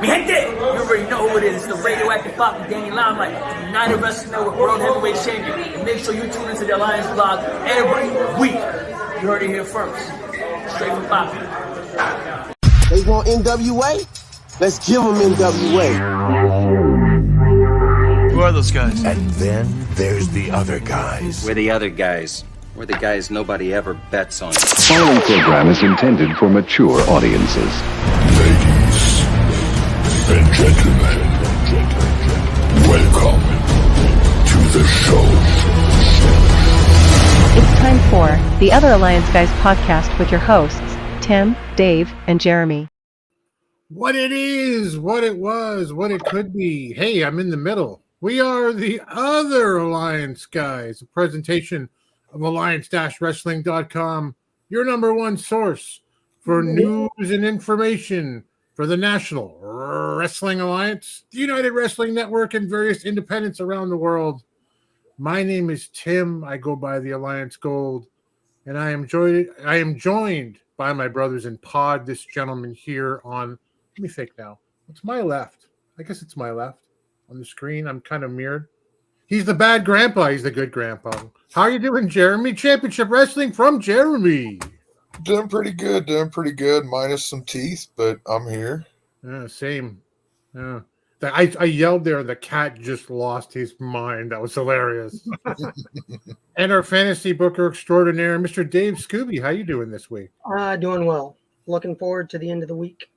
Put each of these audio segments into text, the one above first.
Mi gente, you already know who it is. It's the radioactive pop with Danny Limelight, United Wrestling Network World Heavyweight Champion. And make sure you tune into the Alliance blog every week. You heard it here first. Straight from Poppy. They want NWA? Let's give them NWA. Who are those guys? And then there's the other guys. We're the other guys. We're the guys nobody ever bets on. The following program is intended for mature audiences. Ladies and gentlemen, welcome to the show. It's time for the Other Alliance Guys podcast with your hosts, Tim, Dave, and Jeremy. What it is, what it was, what it could be. Hey, I'm in the middle. We are the Other Alliance Guys, a presentation of alliance-wrestling.com, your number one source for news and information for the National Wrestling Alliance, the United Wrestling Network, and various independents around the world. My name is Tim. I go by the Alliance Gold, and I am joined by my brothers in pod. This gentleman here on, let me think now. It's my left. I guess it's my left on the screen. I'm kind of mirrored. He's the bad grandpa. He's the good grandpa. How are you doing, Jeremy? Championship Wrestling from Jeremy. Doing pretty good. Minus some teeth, but I'm here. Yeah, same. Yeah. I yelled there and the cat just lost his mind. That was hilarious. And our fantasy booker extraordinaire, Mr. Dave Scooby. How you doing this week? Doing well. Looking forward to the end of the week.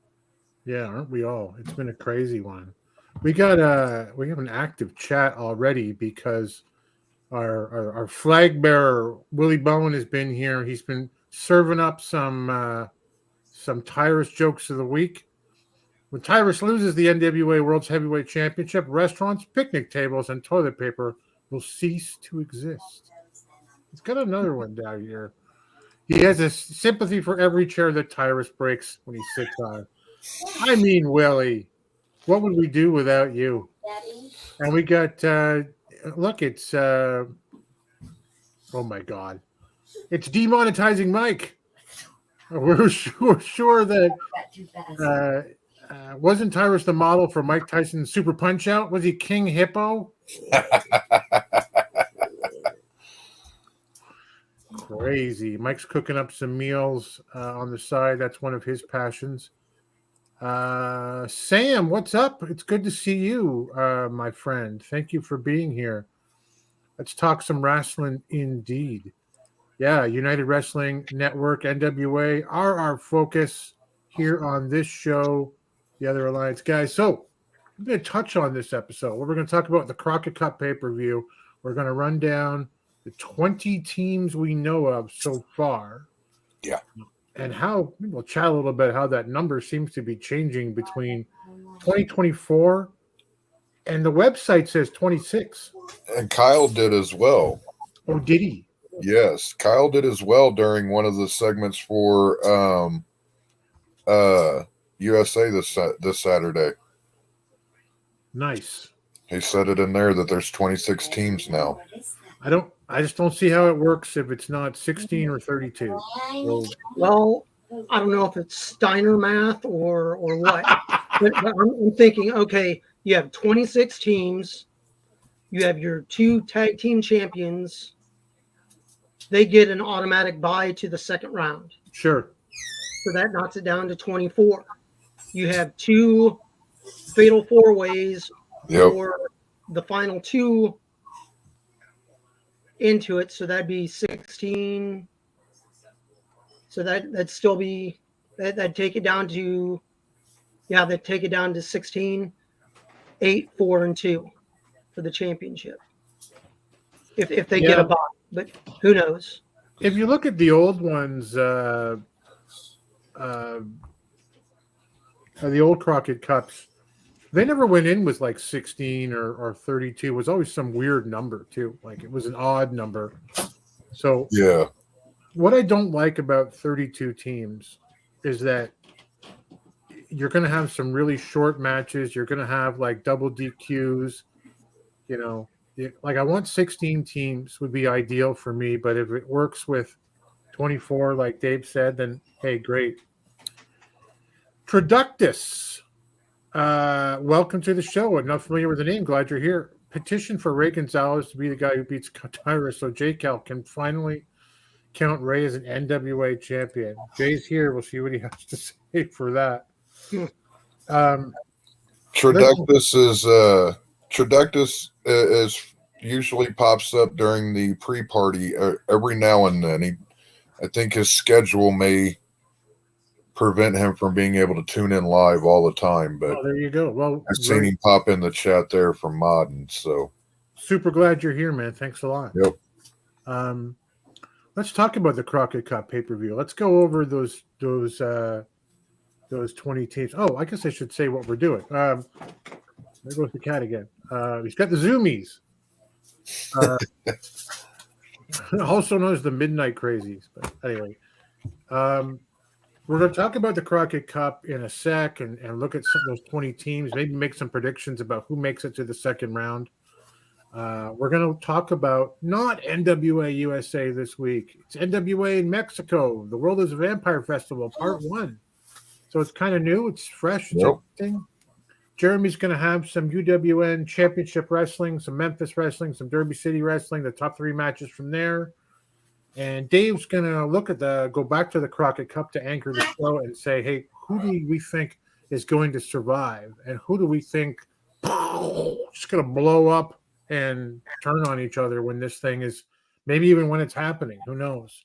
Yeah, aren't we all? It's been a crazy one. We have an active chat already because our flag bearer Willie Bowen has been here. He's been serving up some Tyrus jokes of the week. When Tyrus loses the NWA World's Heavyweight Championship, restaurants, picnic tables, and toilet paper will cease to exist. He's got another one down here. He has a sympathy for every chair that Tyrus breaks when he sits on. I mean, Willie, what would we do without you? Daddy. And we got, look, it's, oh my God. It's demonetizing Mike. We're sure that wasn't Tyrus the model for Mike Tyson's Super Punch Out? Was he King Hippo? Crazy. Mike's cooking up some meals on the side. That's one of his passions. Sam, what's up? It's good to see you, my friend. Thank you for being here. Let's talk some wrestling indeed. Yeah, United Wrestling Network, NWA, are our focus here on this show, the Other Alliance Guys. So I'm going to touch on this episode. We're going to talk about the Crockett Cup pay-per-view. We're going to run down the 20 teams we know of so far. Yeah. And how we'll chat a little bit how that number seems to be changing between 2024 and the website says 26. And Kyle did as well. Oh, did he? Yes, Kyle did as well during one of the segments for USA this Saturday. Nice. He said it in there that there's 26 teams now. I just don't see how it works if it's not 16 or 32. Well, I don't know if it's Steiner math or what. but I'm thinking, okay, you have 26 teams. You have your two tag team champions. They get an automatic bye to the second round. Sure. So that knocks it down to 24. You have two fatal four ways for the final two into it, so that'd be 16. So that'd still be that'd take it down to they'd take it down to 16, 8, 4, and 2 for the championship. If they get a bye, but who knows? If you look at the old ones, the old Crockett Cups, they never went in with like 16 or 32. It was always some weird number too. Like it was an odd number. So yeah, what I don't like about 32 teams is that you're going to have some really short matches. You're going to have like double DQs. You know, like I want 16 teams would be ideal for me. But if it works with 24, like Dave said, then hey, great. Traductus Welcome to the show. I'm not familiar with the name. Glad you're here. Petition for Ray Gonzalez to be the guy who beats Tyrus so J-Cal can finally count Ray as an NWA champion. Jay's here. We'll see what he has to say for that. Traductus is usually pops up during the pre-party every now and then. I think his schedule may prevent him from being able to tune in live all the time, but there you go. Well, I've seen him pop in the chat there from Modden, so super glad you're here, man. Thanks a lot. Yep. Let's talk about the Crockett Cup pay-per-view. Let's go over those 20 teams. Oh, I guess I should say what we're doing. There goes the cat again. He's got the Zoomies. Also known as the Midnight Crazies. But anyway, we're going to talk about the Crockett Cup in a sec and look at those 20 teams, maybe make some predictions about who makes it to the second round. We're going to talk about not NWA USA this week. It's NWA in Mexico. The World is a Vampire Festival, Part 1. So it's kind of new. It's fresh. It's interesting. Jeremy's going to have some UWN Championship Wrestling, some Memphis Wrestling, some Derby City Wrestling, the top 3 matches from there. And Dave's going to go back to the Crockett Cup to anchor the show and say, hey, who do we think is going to survive? And who do we think is going to blow up and turn on each other when this thing is, maybe even when it's happening? Who knows?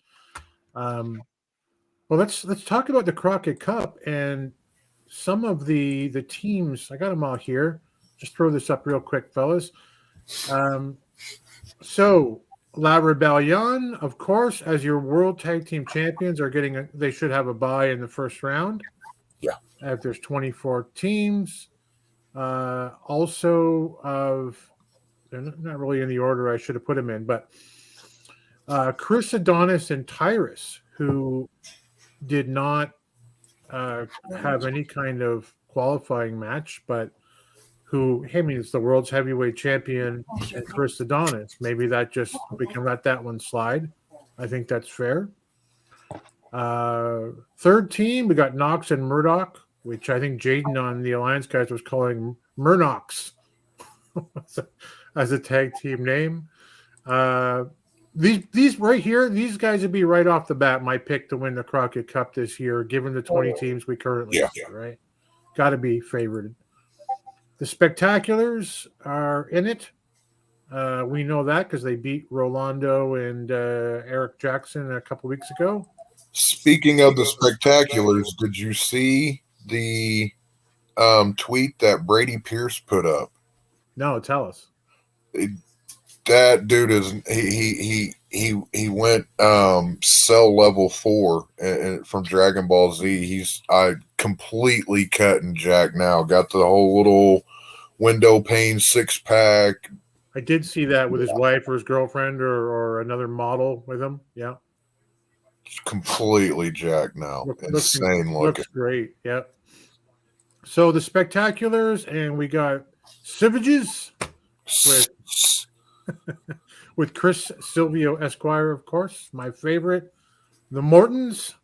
Well, let's talk about the Crockett Cup and some of the teams. I got them all here. Just throw this up real quick, fellas. So La Rebellion, of course, as your World Tag Team Champions, they should have a bye in the first round. Yeah. If there's 24 teams. Also they're not really in the order I should have put them in, but Chris Adonis and Tyrus, who did not have any kind of qualifying match, but it's the world's heavyweight champion and Chris Adonis. Maybe we can let that one slide. I think that's fair. Third team, we got Knox and Murdoch, which I think Jaden on the Alliance guys was calling Murnox as a tag team name. These right here, these guys would be right off the bat my pick to win the Crockett Cup this year, given the 20 teams we currently have, right? Got to be favored. The Spectaculars are in it. We know that because they beat Rolando and Eric Jackson a couple weeks ago. Speaking of the Spectaculars, did you see the tweet that Brady Pierce put up? No, tell us. That dude is he went cell level 4 and from Dragon Ball Z. He's completely cut and jacked now. Got the whole little window pane 6-pack. I did see that with his wife or his girlfriend or another model with him. Yeah. It's completely jacked now. Insane looking. Looks great. Yeah. So the Spectaculars, and we got Savages with Chris Silvio Esquire, of course, my favorite. The Mortons.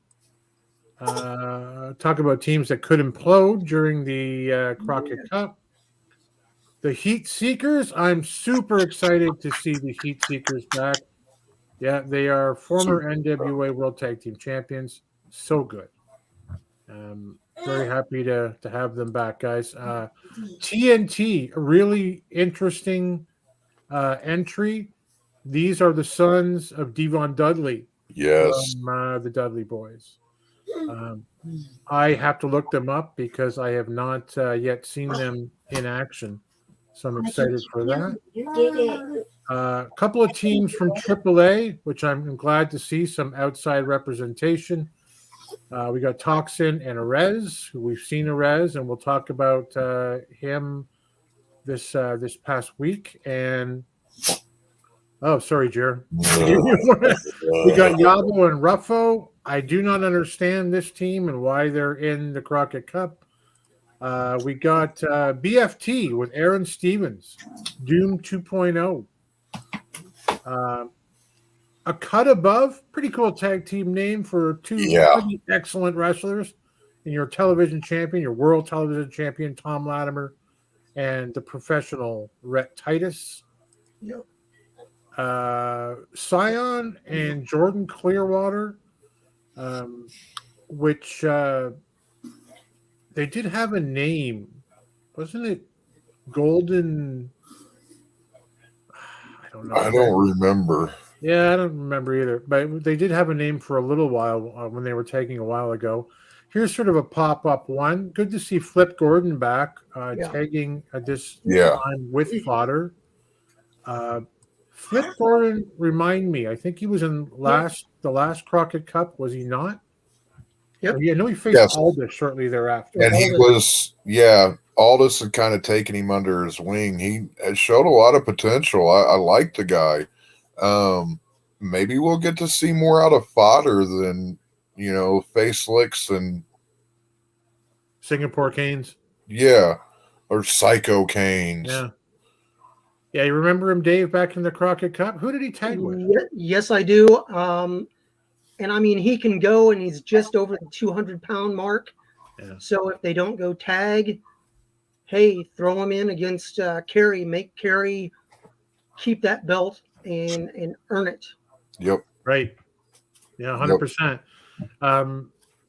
Talk about teams that could implode during the Crockett Cup. The Heat Seekers. I'm super excited to see the Heat Seekers back. Yeah, they are former NWA World Tag Team Champions. So good. Very happy to have them back, guys. TNT, a really interesting entry. These are the sons of Devon Dudley. Yes. From the Dudley Boys. I have to look them up because I have not yet seen them in action. So I'm excited for that. A couple of teams from AAA, which I'm glad to see some outside representation. We got Toxin and Arez. We've seen Arez, and we'll talk about him this past week. And sorry, Jer. We got Yabo and Ruffo. I do not understand this team and why they're in the Crockett Cup. We got BFT with Aaron Stevens, Doom 2.0. A Cut Above, pretty cool tag team name for two pretty excellent wrestlers your television champion, your world television champion, Tom Latimer, and the professional Rhett Titus. Yep. Scion and Jordan Clearwater, which they did have a name. Wasn't it Golden? I don't know. I don't remember. Yeah, I don't remember either. But they did have a name for a little while when they were tagging a while ago. Here's sort of a pop-up one. Good to see Flip Gordon back, tagging at this time with Fodder. Flip Gordon, remind me. I think he was in the last Crockett Cup. Was he not? Yep. I know he faced Aldous shortly thereafter. And he was, Aldous had kind of taken him under his wing. He showed a lot of potential. I like the guy. Maybe we'll get to see more out of Fodder than, face licks and Singapore Canes. Yeah. Or Psycho Canes. Yeah. Yeah, you remember him, Dave, back in the Crockett Cup? Who did he tag with? Yes, I do. And I mean, he can go, and he's just over the 200-pound mark. Yeah. So if they don't go tag, hey, throw him in against Kerry. Make Kerry keep that belt and earn it. Yep. Right. Yeah, 100%.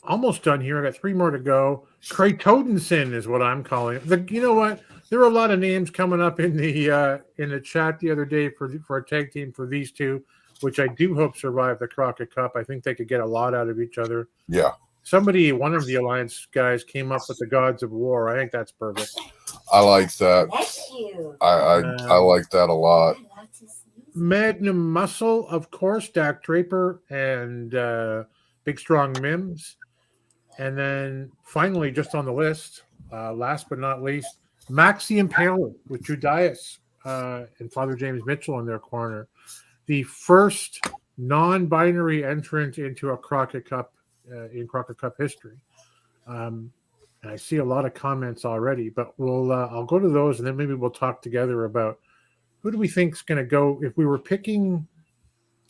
Almost done here. I got 3 more to go. Kratodenson is what I'm calling it. You know what? There were a lot of names coming up in the chat the other day for a tag team for these two, which I do hope survive the Crockett Cup. I think they could get a lot out of each other. Yeah. One of the Alliance guys came up with the Gods of War. I think that's perfect. I like that. I like that a lot. Magnum Muscle, of course, Dak Draper and Big Strong Mims. And then finally, just on the list, last but not least, Maxi Impaler with Judias and Father James Mitchell in their corner. The first non-binary entrant into a Crockett Cup in Crockett Cup history. And I see a lot of comments already, but I'll go to those and then maybe we'll talk together about who do we think is going to go. If we were picking,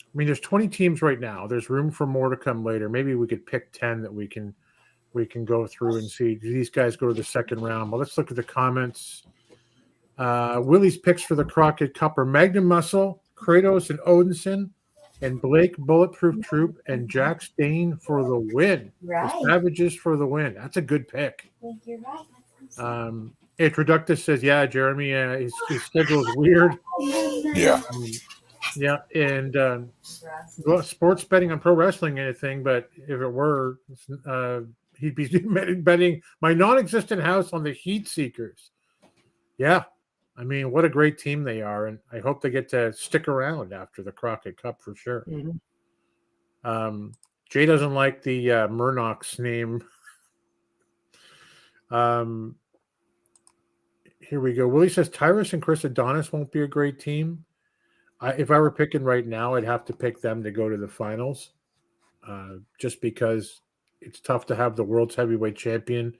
I mean, there's 20 teams right now. There's room for more to come later. Maybe we could pick 10 that we can go through and see. Do these guys go to the second round? Well, let's look at the comments. Willie's picks for the Crockett Cup are Magnum Muscle, Kratos and Odinson, and Blake Bulletproof Troop, and Jack Stain for the win. Right. The Savages for the win. That's a good pick. I think you're right. Introductus says, yeah, Jeremy, his schedule is weird. Yeah. Yeah, and sports betting on pro wrestling anything, but if it were, he'd be betting my non-existent house on the Heat Seekers. Yeah, I mean, what a great team they are, and I hope they get to stick around after the Crockett Cup for sure. Mm-hmm. Jay doesn't like the Murnoch's name. Here we go. Willie says Tyrus and Chris Adonis won't be a great team. If I were picking right now, I'd have to pick them to go to the finals, just because it's tough to have the world's heavyweight champion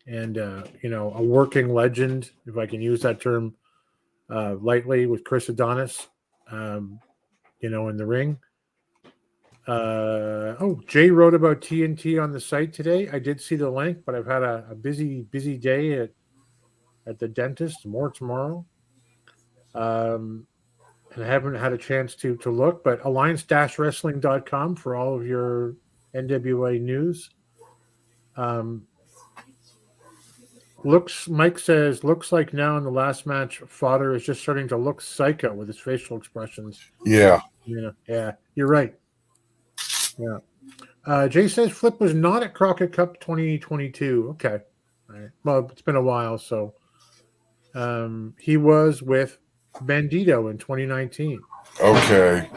and a working legend, if I can use that term lightly, with Chris Adonis, in the ring. Jay wrote about TNT on the site today. I did see the link, but I've had a busy day at the dentist. More tomorrow. And I haven't had a chance to look, but alliance-wrestling.com for all of your NWA news. Mike says, looks like now in the last match, Fodder is just starting to look psycho with his facial expressions. Yeah. Yeah, you're right. Yeah. Jay says Flip was not at Crockett Cup 2022. Okay. All right. Well, it's been a while, so he was with Bandito in 2019. Okay.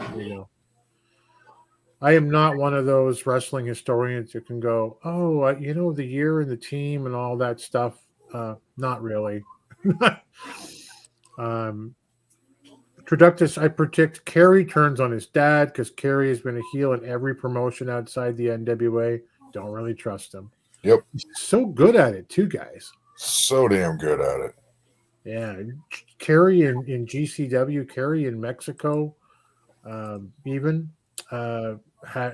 I am not one of those wrestling historians who can go, the year and the team and all that stuff. Not really. Traductus, I predict Kerry turns on his dad because Kerry has been a heel in every promotion outside the NWA. Don't really trust him. Yep. He's so good at it, too, guys. So damn good at it. Yeah. Kerry in GCW, Kerry in Mexico, even.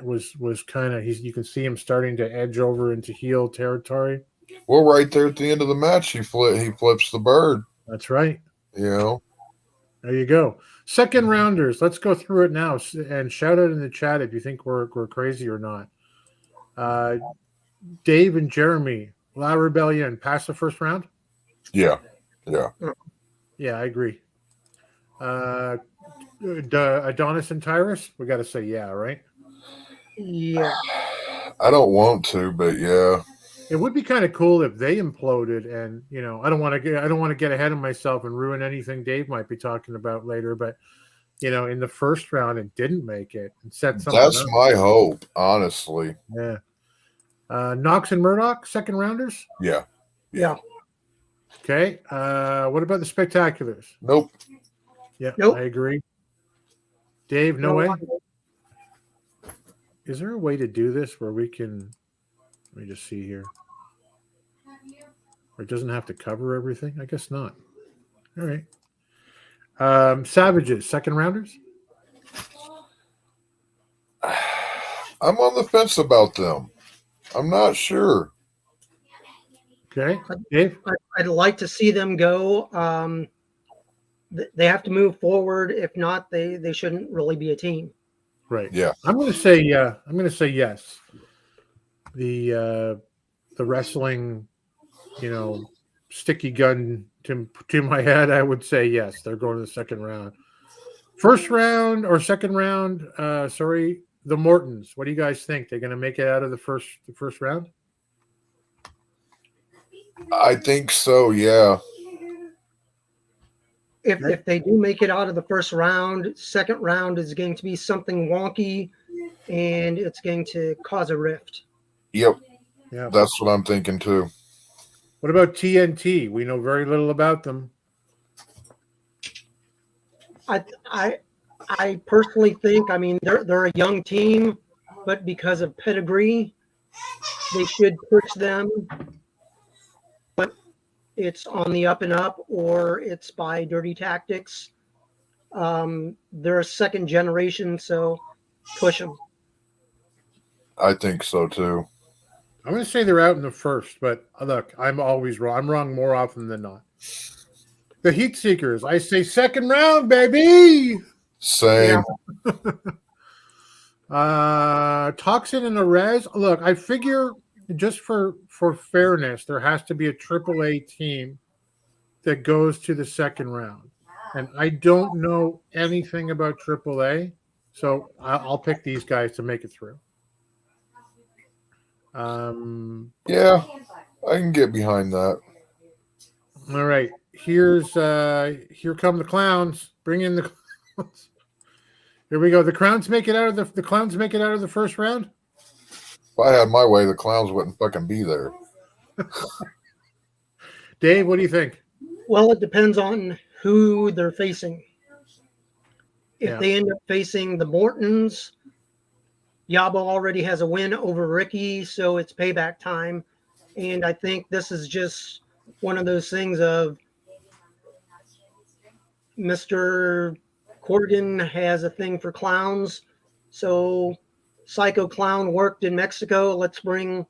was kind of you can see him starting to edge over into heel territory. Well, right there at the end of the match, he flips the bird. That's right. You know, there you go. Second rounders. Let's go through it now and shout out in the chat if you think we're crazy or not. Dave and Jeremy, La Rebellion, pass the first round. Yeah, I agree. Adonis and Tyrus, we got to say yeah, right? Yeah. I don't want to, but yeah. It would be kind of cool if they imploded, and I don't want to get ahead of myself and ruin anything Dave might be talking about later. But in the first round, it didn't make it and set something. That's up. my hope, honestly. Yeah. Knox and Murdoch, second rounders. Yeah. Okay. What about the Spectaculars? Nope. Yeah, nope. I agree. Dave, no way. Is there a way to do this where we can? Let me just see here. Or it doesn't have to cover everything? I guess not. All right. Savages, second rounders? I'm on the fence about them. I'm not sure. Okay. Dave? I'd like to see them go. They have to move forward. If not, they shouldn't really be a team. Right. Yeah. I'm going to say yes. The wrestling, sticky gun to my head, I would say yes. They're going to the second round. First round or second round? The Mortons. What do you guys think? They're going to make it out of the first round? I think so. Yeah. If they do make it out of the first round, second round is going to be something wonky, and it's going to cause a rift. Yep. Yeah. That's what I'm thinking too. What about TNT? We know very little about them. I personally think, they're a young team, but because of pedigree, they should push them. But it's on the up and up, or it's by dirty tactics. They're a second generation, so push them. I think so too. I'm going to say they're out in the first, but look, I'm always wrong. I'm wrong more often than not. The Heat Seekers, I say second round, baby. Same. Toxin and Arez. Look, I figure just for fairness, there has to be a AAA team that goes to the second round. And I don't know anything about AAA, so I'll pick these guys to make it through. Yeah, I can get behind that. All right. Here come the Clowns. Bring in the Clowns. Here we go. The Clowns make it out of the Clowns make it out of the first round. If I had my way, the Clowns wouldn't fucking be there. Dave, what do you think? Well, it depends on who they're facing. If they end up facing the Mortons, Yabo already has a win over Ricky, so it's payback time. And I think this is just one of those things of Mr. Corgan has a thing for clowns. So Psycho Clown worked in Mexico. Let's bring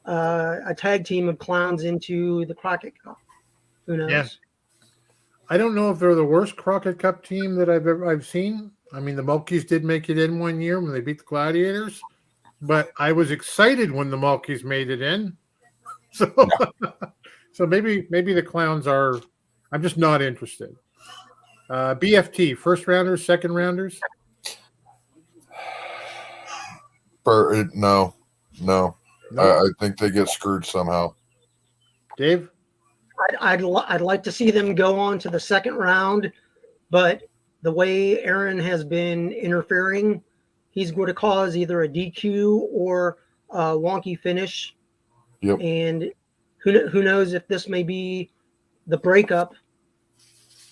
a tag team of clowns into the Crockett Cup. Who knows? Yeah. I don't know if they're the worst Crockett Cup team that I've seen. I mean, the Mulkeys did make it in one year when they beat the Gladiators, but I was excited when the Mulkeys made it in. So, so maybe the Clowns are. I'm just not interested. BFT, first rounders, second rounders. No. I think they get screwed somehow. Dave, I'd like to see them go on to the second round, but the way Aaron has been interfering, he's going to cause either a DQ or a wonky finish. Yep. And who knows if this may be the breakup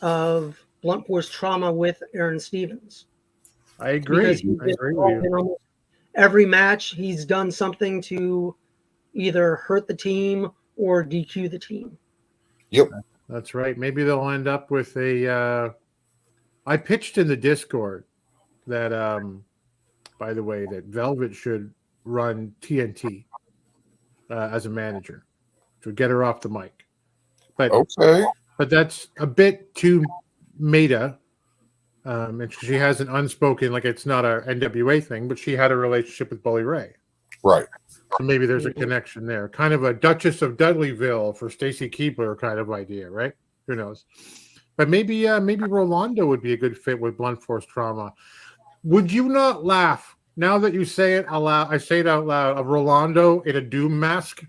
of Blunt Force Trauma with Aaron Stevens. I agree. I agree with you. Every match, he's done something to either hurt the team or DQ the team. Yep. That's right. Maybe they'll end up with a I pitched in the Discord that by the way, that Velvet should run TNT as a manager to get her off the mic. But Okay. but that's a bit too meta. And she has an unspoken, like it's not a NWA thing, but she had a relationship with Bully Ray. Right. So maybe there's a connection there. Kind of a Duchess of Dudleyville for Stacy Keibler kind of idea, right? Who knows? But maybe Rolando would be a good fit with Blunt Force Trauma. Would you not laugh now that you say it aloud? I say it out loud. Of Rolando in a Doom mask.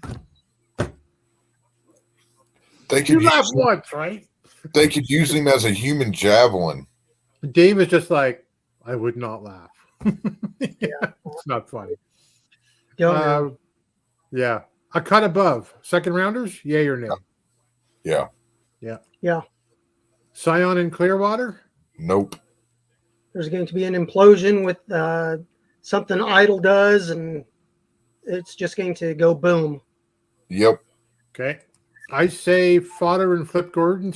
You laugh once, right? They could use him as a human javelin. Dave is just like, I would not laugh. It's not funny. Yeah. A cut above. Second rounders, yay or nay? Yeah. Yeah. Scion and Clearwater? Nope. There's going to be an implosion with something Idol does, and it's just going to go boom. Yep. Okay. I say Fodder and Flip Gordon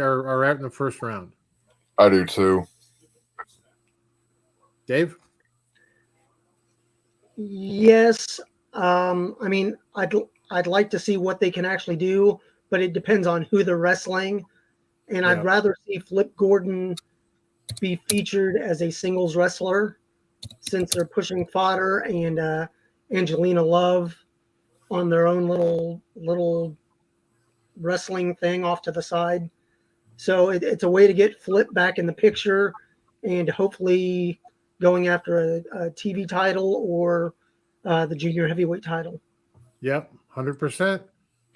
are out in the first round. I do too. Dave? Yes. I mean, I'd like to see what they can actually do, but it depends on who they're wrestling. And I'd rather see Flip Gordon be featured as a singles wrestler, since they're pushing Fodder and Angelina Love on their own little wrestling thing off to the side. So it's a way to get Flip back in the picture and hopefully going after a TV title or the junior heavyweight title. Yep, 100%.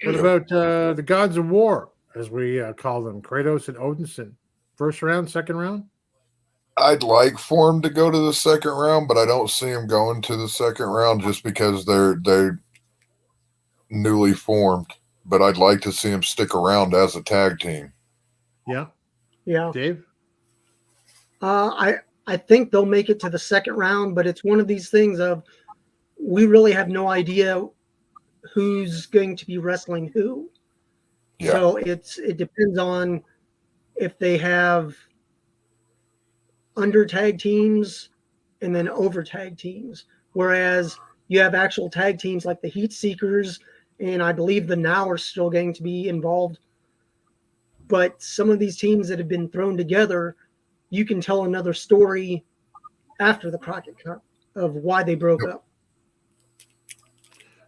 What about the Gods of War, as we call them, Kratos and Odinson? First round, second round? I'd like for him to go to the second round, but I don't see him going to the second round just because they're newly formed. But I'd like to see him stick around as a tag team. Yeah. Dave? I think they'll make it to the second round, but it's one of these things of we really have no idea who's going to be wrestling who. Yeah. So it depends on if they have under tag teams and then over tag teams. Whereas you have actual tag teams like the Heat Seekers, and I believe the Now are still going to be involved. But some of these teams that have been thrown together, you can tell another story after the Crockett Cup of why they broke up.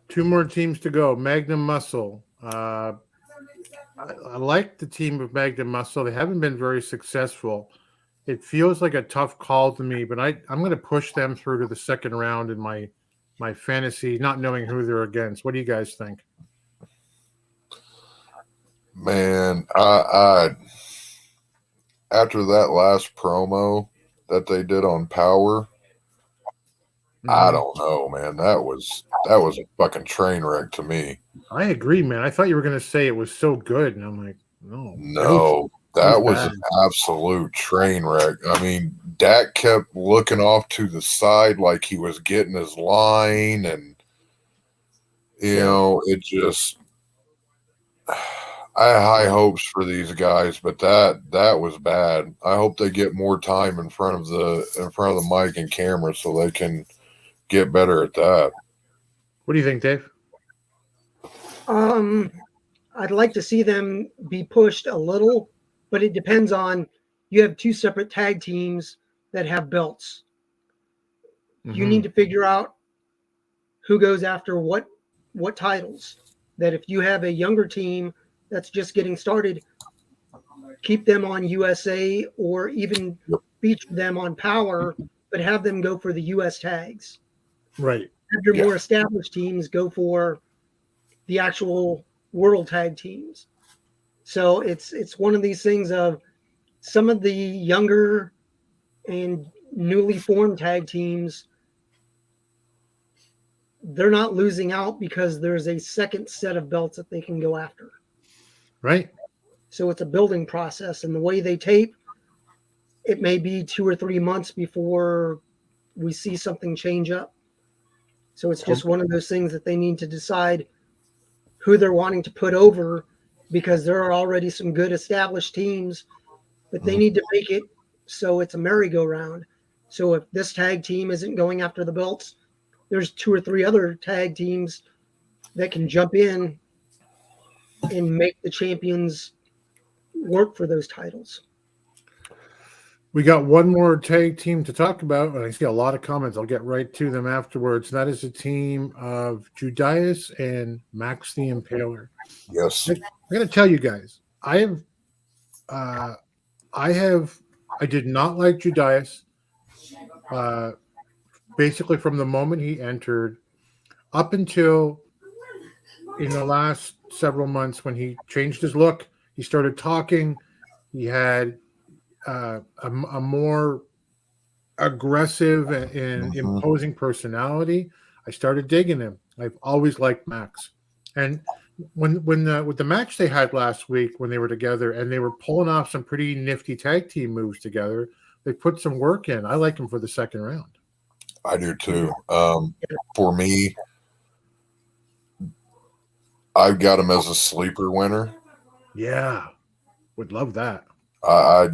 Two more teams to go. Magnum Muscle. I like the team of Magnum Muscle. They haven't been very successful. It feels like a tough call to me, but I'm going to push them through to the second round in my fantasy, not knowing who they're against. What do you guys think? Man, I after that last promo that they did on Power, I don't know, man. That was a fucking train wreck to me. I agree, man. I thought you were going to say it was so good, and I'm like, no. That was an absolute train wreck. I mean, Dak kept looking off to the side like he was getting his line, and you know, it just. I have high hopes for these guys, but that was bad. I hope they get more time in front of the mic and camera so they can get better at that. What do you think, Dave? I'd like to see them be pushed a little, but it depends on, you have two separate tag teams that have belts. Mm-hmm. You need to figure out who goes after what titles. That if you have a younger team that's just getting started, keep them on USA or even feature them on Power, but have them go for the US tags. Right. Have your more established teams go for the actual world tag teams. So it's one of these things of some of the younger and newly formed tag teams, they're not losing out because there's a second set of belts that they can go after. Right. So it's a building process, and the way they tape, it may be 2 or 3 months before we see something change up. So it's just one of those things that they need to decide who they're wanting to put over, because there are already some good established teams, but they need to make it so it's a merry-go-round. So if this tag team isn't going after the belts, there's 2 or 3 other tag teams that can jump in and make the champions work for those titles. We got one more tag team to talk about, and I see a lot of comments. I'll get right to them afterwards. That is a team of Judas and Max the Impaler. Yes. I got to tell you guys, I did not like Judas. Basically, from the moment he entered, up until in the last several months when he changed his look, he started talking. He had a more aggressive and imposing personality. I started digging him. I've always liked Max. And with the match they had last week when they were together and they were pulling off some pretty nifty tag team moves together, they put some work in. I like him for the second round. I do too. For me, I've got him as a sleeper winner. Yeah, would love that. I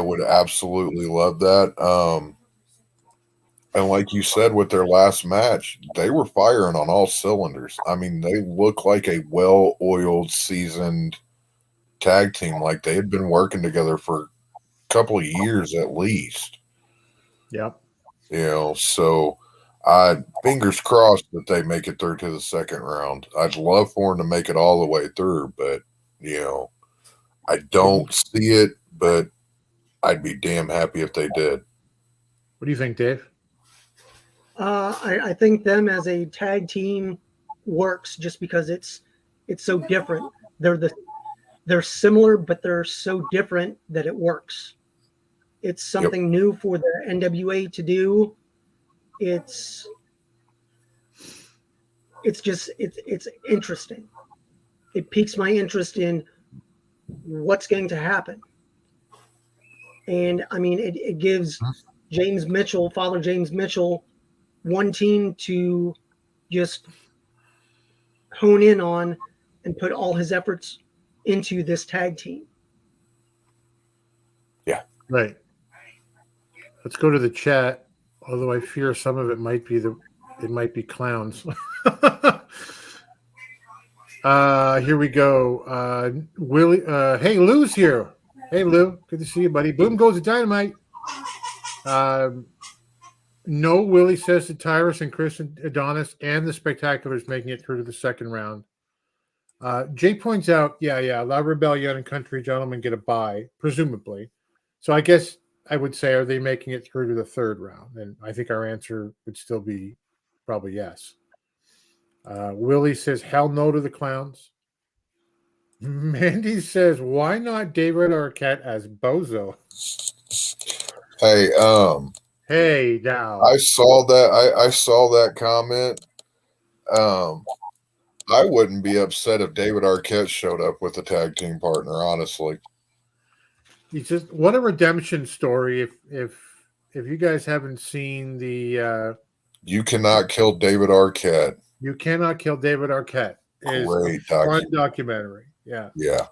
would absolutely love that. And like you said, with their last match, they were firing on all cylinders. I mean, they look like a well-oiled, seasoned tag team. Like they had been working together for a couple of years at least. Yep. You know, so fingers crossed that they make it through to the second round. I'd love for them to make it all the way through, but I don't see it, but I'd be damn happy if they did. What do you think, Dave? I think them as a tag team works just because it's so different. They're similar, but they're so different that it works. It's something new for the NWA to do. It's interesting. It piques my interest in what's going to happen. And I mean, it gives Father James Mitchell, one team to just hone in on and put all his efforts into this tag team. Yeah. Right. Let's go to the chat. Although I fear some of it might be clowns. Here we go. Willie, hey, Lou's here. Hey, Lou, good to see you, buddy. Boom goes the dynamite. No, Willie says to Tyrus and Chris and Adonis and the Spectaculars making it through to the second round. Jay points out, La Rebellion and Country Gentlemen get a bye, presumably. So I guess I would say, are they making it through to the third round? And I think our answer would still be probably yes. Willie says, hell no to the Clowns. Mandy says, why not David Arquette as Bozo? Hey, Hey, now. I saw that. I saw that comment. I wouldn't be upset if David Arquette showed up with a tag team partner, honestly. He's just what a redemption story. If you guys haven't seen the You Cannot Kill David Arquette. You Cannot Kill David Arquette is Great a fun documentary. Yeah. Yeah.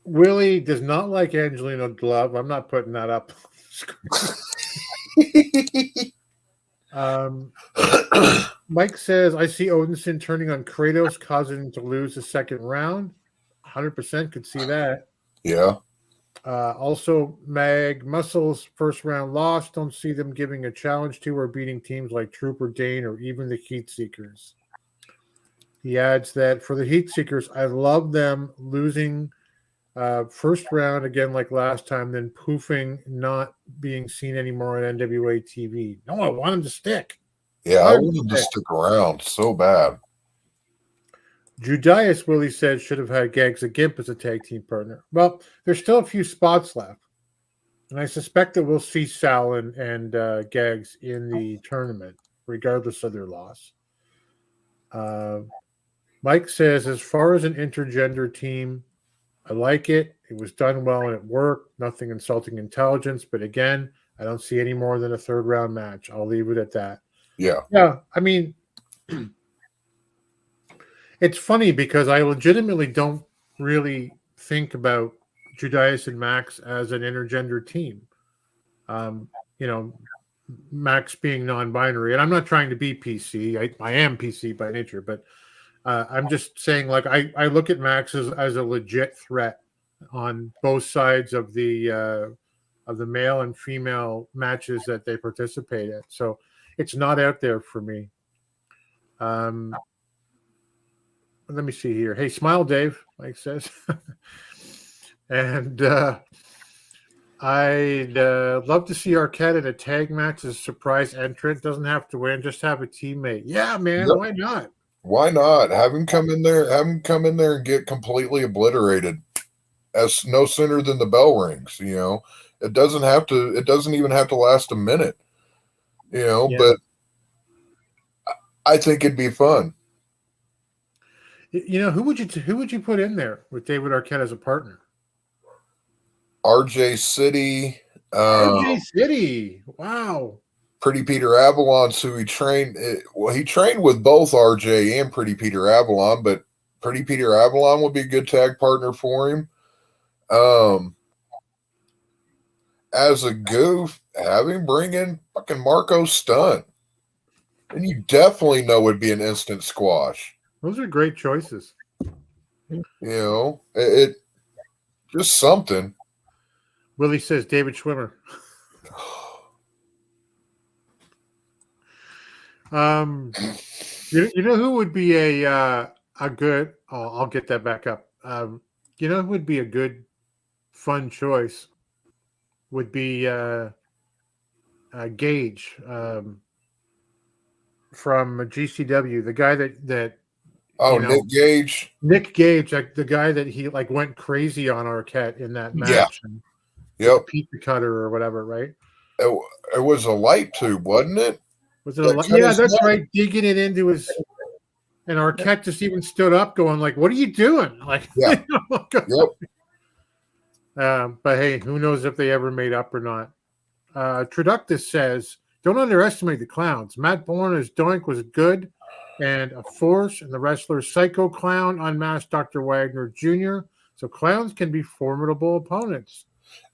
Willie does not like Angelino Glove. I'm not putting that up. Mike says, I see Odinson turning on Kratos, causing him to lose the second round. 100% could see that. Yeah. Also, Mag Muscles first round loss. Don't see them giving a challenge to or beating teams like Trooper Dane or even the Heat Seekers. He adds that for the Heat Seekers, I love them losing first round again like last time, then poofing, not being seen anymore on NWA TV. No, I want him to stick. Yeah, I want him to stick around so bad. Judas, Willie said, should have had Gags a Gimp as a tag team partner. Well, there's still a few spots left. And I suspect that we'll see Sal and Gags in the tournament, regardless of their loss. Mike says, as far as an intergender team, I like it. It was done well and it worked. Nothing insulting intelligence. But again, I don't see any more than a third round match. I'll leave it at that. Yeah. Yeah. I mean, it's funny because I legitimately don't really think about Judas and Max as an intergender team. You know, Max being non-binary, and I'm not trying to be PC. I am PC by nature, but I'm just saying, like, I look at Max as a legit threat on both sides of the male and female matches that they participate in. So it's not out there for me. Let me see here. Hey, smile, Dave, Mike says. And I'd love to see Arquette in a tag match as a surprise entrant. Doesn't have to win, just have a teammate. Yeah, man, Yep. why not? Why not? Have him come in there. Have him come in there and get completely obliterated. As no sooner than the bell rings. You know, it doesn't have to. It doesn't even have to last a minute. You know, Yeah. but I think it'd be fun. You know, who would you put in there with David Arquette as a partner? RJ City. RJ City. Wow. Pretty Peter Avalon's who he trained. Well, he trained with both RJ and Pretty Peter Avalon, but Pretty Peter Avalon would be a good tag partner for him. As a goof, have him bring in fucking Marco Stunt. And you definitely know it'd be an instant squash. Those are great choices. You know, it just something. Willie says David Schwimmer. You know who would be a good? I'll get that back up. You know who would be a good, fun choice? Would be Gage from GCW, the guy that. Oh, Nick Gage. Nick Gage, like the guy that he like went crazy on Arquette in that match. Yeah. And Yep. Pizza cutter or whatever, right? It was a light tube, wasn't it? Was it a yeah, that's right. Digging it into his, and Arquette just even stood up, going like, "What are you doing?" Like, yeah, yep. But hey, who knows if they ever made up or not? Traductus says, "Don't underestimate the Clowns. Matt Bourne as Doink was good and a force, and the wrestler Psycho Clown unmasked Dr. Wagner Jr. So Clowns can be formidable opponents."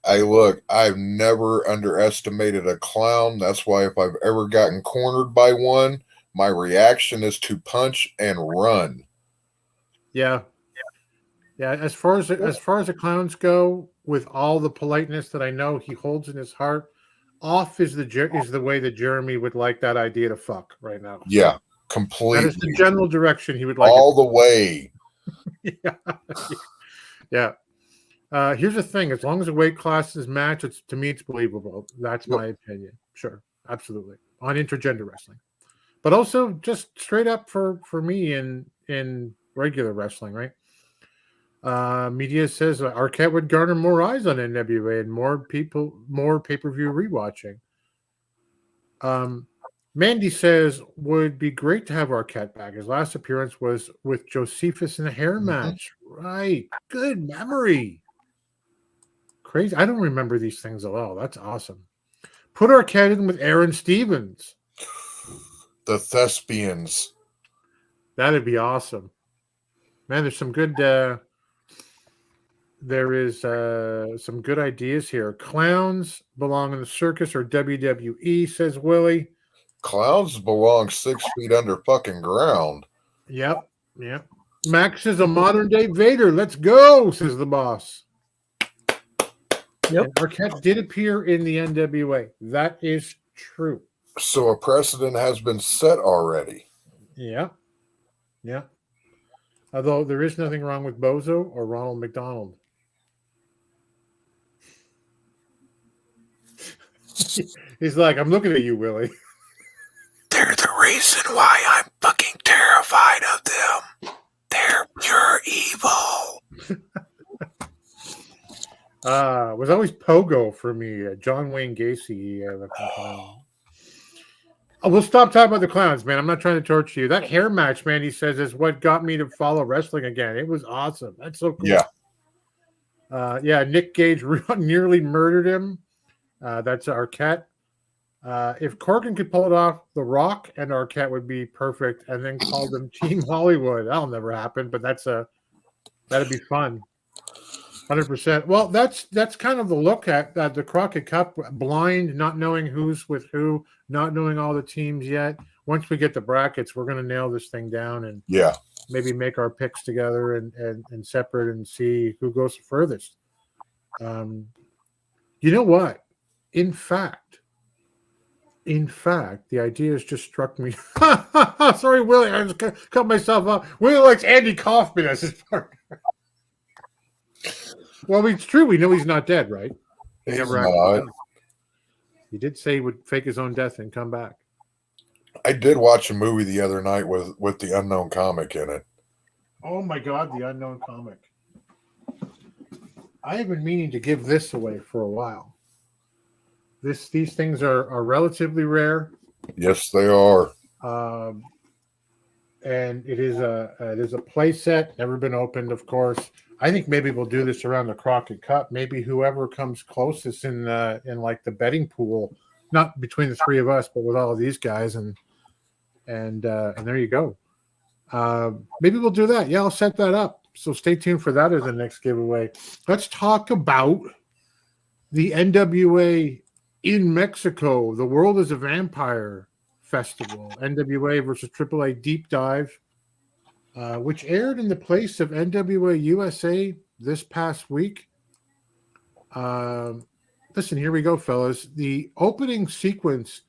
Hey, look, I've never underestimated a clown. That's why if I've ever gotten cornered by one, my reaction is to punch and run. Yeah. As far as the Clowns go, with all the politeness that I know he holds in his heart, off is the way that Jeremy would like that idea to fuck right now. Yeah, completely. That is the general direction he would like. All the way. Yeah. Here's the thing: as long as the weight classes match, to me it's believable. That's my opinion. Sure, absolutely on intergender wrestling, but also just straight up for me in regular wrestling, right? Media says Arquette would garner more eyes on NWA and more pay-per-view rewatching. Mandy says would be great to have Arquette back. His last appearance was with Josephus in a hair match. Right, good memory. Crazy. I don't remember these things at all. That's awesome. Put Arquette in with Aaron Stevens. The Thespians. That'd be awesome. Man, there's some good some good ideas here. Clowns belong in the circus or WWE, says Willie. Clowns belong 6 feet under fucking ground. Yep. Max is a modern day Vader. Let's go, says the boss. Yep. And Arquette did appear in the NWA. That is true. So a precedent has been set already. Yeah. Although there is nothing wrong with Bozo or Ronald McDonald. He's like, I'm looking at you, Willie. They're the reason why I'm fucking terrified of them. They're pure evil. Was always Pogo for me. John Wayne Gacy. We'll stop talking about the Clowns, man. I'm not trying to torture you. That hair match, man, he says, is what got me to follow wrestling again. It was awesome. That's so cool. Yeah. Nick Gage nearly murdered him. That's Arquette. If Corgan could pull it off, The Rock and Arquette would be perfect, and then call them Team Hollywood. That'll never happen, but that'd be fun. 100%. Well, that's kind of the look at the Crockett Cup, blind, not knowing who's with who, not knowing all the teams yet. Once we get the brackets, we're going to nail this thing down and Yeah. maybe make our picks together and separate and see who goes furthest. You know what? In fact, the idea has just struck me. Sorry, Willie, I just cut myself off. Willie likes Andy Kaufman as his partner. Well, it's true. We know he's not dead, right? He He's never not. actually died. He did say he would fake his own death and come back. I did watch a movie the other night with the unknown comic in it. Oh my God, the unknown comic. I have been meaning to give this away for a while. These things are relatively rare. Yes, they are. And it is a play set, never been opened, of course. I think maybe we'll do this around the Crockett Cup. Maybe whoever comes closest in like the betting pool, not between the three of us, but with all of these guys, and there you go. Maybe we'll do that. Yeah, I'll set that up. So stay tuned for that as the next giveaway. Let's talk about the NWA in Mexico. The World is a Vampire Festival. NWA versus AAA Deep Dive, which aired in the place of NWA USA this past week. Listen, here we go, fellas. The opening sequence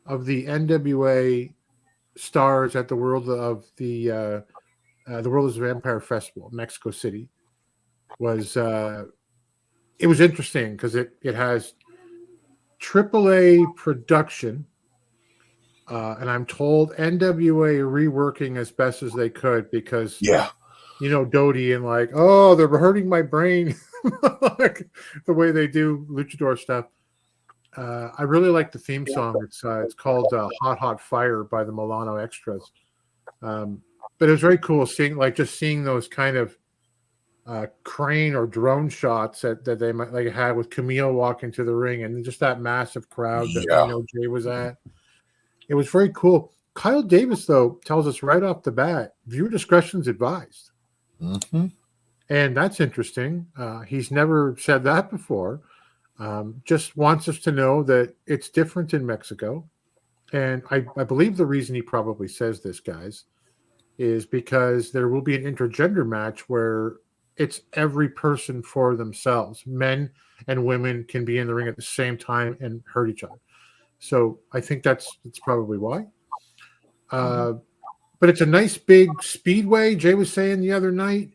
of the NWA stars at the World is a Vampire Festival, Mexico City, was it was interesting because it has AAA production, and I'm told NWA reworking as best as they could because Doty and like, oh, they're hurting my brain, like the way they do luchador stuff. I really like the theme song. It's called "Hot Hot Fire" by the Milano Extras. But it was very cool seeing those kind of crane or drone shots that they might like had with Camille walking to the ring and just that massive crowd that Jay was at. It was very cool. Kyle Davis, though, tells us right off the bat, viewer discretion's advised. Mm-hmm. And that's interesting. He's never said that before. Just wants us to know that it's different in Mexico. And I believe the reason he probably says this, guys, is because there will be an intergender match where it's every person for themselves. Men and women can be in the ring at the same time and hurt each other. So I think that's probably why. But it's a nice big speedway. Jay was saying the other night,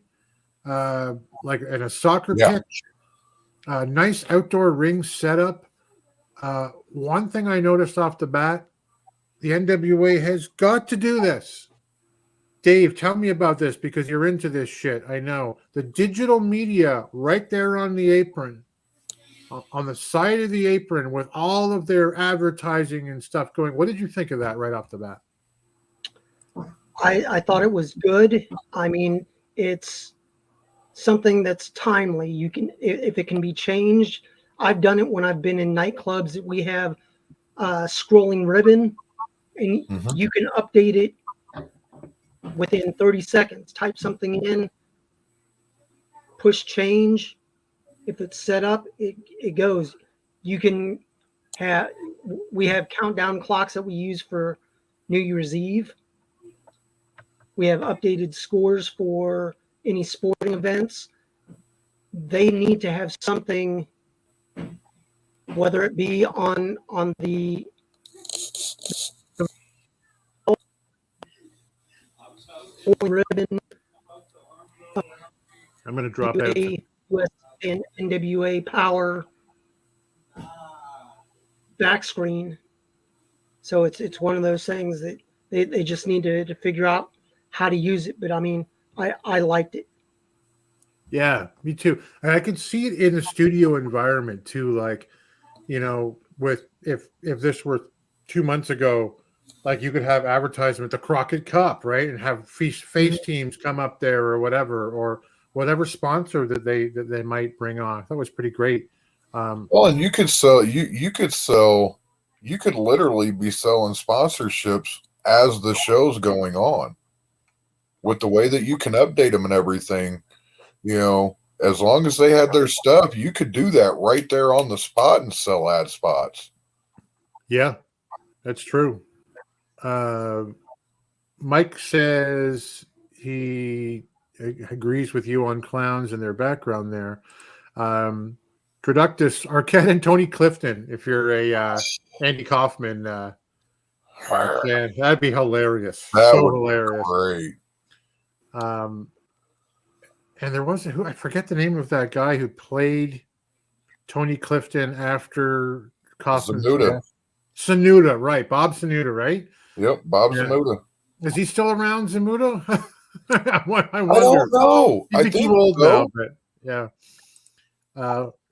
like in a soccer pitch. Nice outdoor ring setup. One thing I noticed off the bat, the NWA has got to do this. Dave, tell me about this because you're into this shit. I know. The digital media right there on the apron, on the side of the apron with all of their advertising and stuff going. What did you think of that right off the bat? I thought it was good. I mean, it's something that's timely. You can, if it can be changed. I've done it when I've been in nightclubs. We have scrolling ribbon, and you can update it within 30 seconds. Type something in, push change. If it's set up, it goes. You can have. We have countdown clocks that we use for New Year's Eve. We have updated scores for any sporting events. They need to have something, whether it be on the ribbon. I'm going to drop out. US and NWA Power back screen. So it's one of those things that they just need to figure out how to use it. But I mean, I liked it. Yeah, me too. And I could see it in the studio environment too. Like, with if this were 2 months ago, like you could have advertisement, the Crockett Cup, right? And have face teams come up there or whatever sponsor that they might bring on. That was pretty great. Well, and you could sell, you could literally be selling sponsorships as the show's going on with the way that you can update them and everything. As long as they had their stuff, you could do that right there on the spot and sell ad spots. Yeah, that's true. Mike says he agrees with you on clowns and their background there. Traductus, Arquette, and Tony Clifton. If you're a Andy Kaufman fan, that'd be hilarious. That so would hilarious. Be great. And there was I forget the name of that guy who played Tony Clifton after Kaufman's death. Sanuda, right? Bob Sanuda, right? Yep, Bob Sanuda. Is he still around, Zamuda? I wonder. I don't know. He's too old now, but yeah.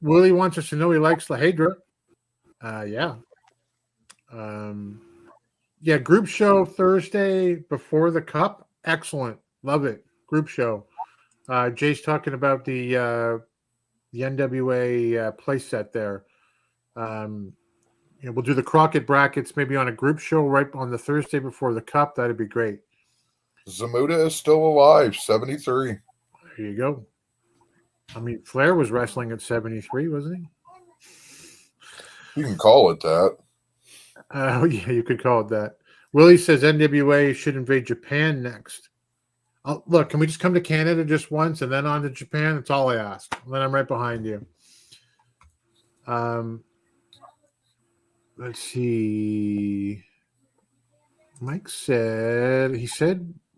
Willie wants us to know he likes Lahedra. Yeah. Yeah, group show Thursday before the Cup. Excellent. Love it. Group show. Jay's talking about the NWA play set there. We'll do the Crockett brackets maybe on a group show right on the Thursday before the Cup. That'd be great. Zamuda is still alive, 73. There you go. I mean, Flair was wrestling at 73, wasn't he? You can call it that. Oh, yeah, you could call it that. Willie says NWA should invade Japan next. Look, can we just come to Canada just once and then on to Japan? That's all I ask. And then I'm right behind you. Let's see. Mike said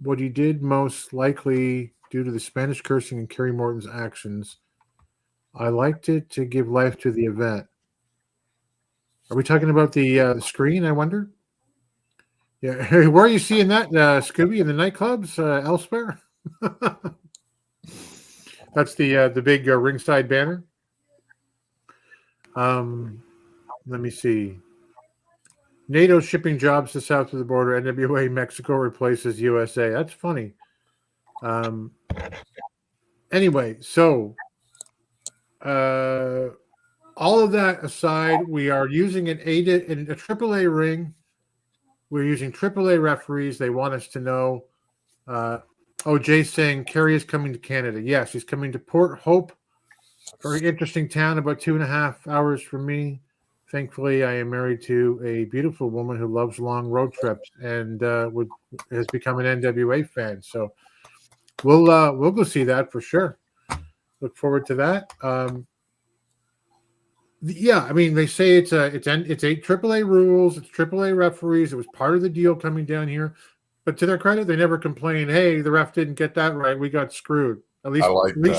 what he did most likely due to the Spanish cursing and Kerry Morton's actions. I liked it to give life to the event. Are we talking about the screen, I wonder? Yeah. Where are you seeing that, Scooby, in the nightclubs elsewhere? That's the big ringside banner. Let me see. NATO shipping jobs to south of the border. NWA Mexico replaces USA. That's funny. Anyway, so all of that aside, we are using an AAA ring. We're using AAA referees. They want us to know. Jay's saying Kerry is coming to Canada. Yes, he's coming to Port Hope. Very interesting town, about 2.5 hours from me. Thankfully, I am married to a beautiful woman who loves long road trips and has become an NWA fan. So we'll go see that for sure. Look forward to that. Yeah, I mean, they say it's AAA rules, it's AAA referees. It was part of the deal coming down here, but to their credit, they never complained. Hey, the ref didn't get that right. We got screwed. At least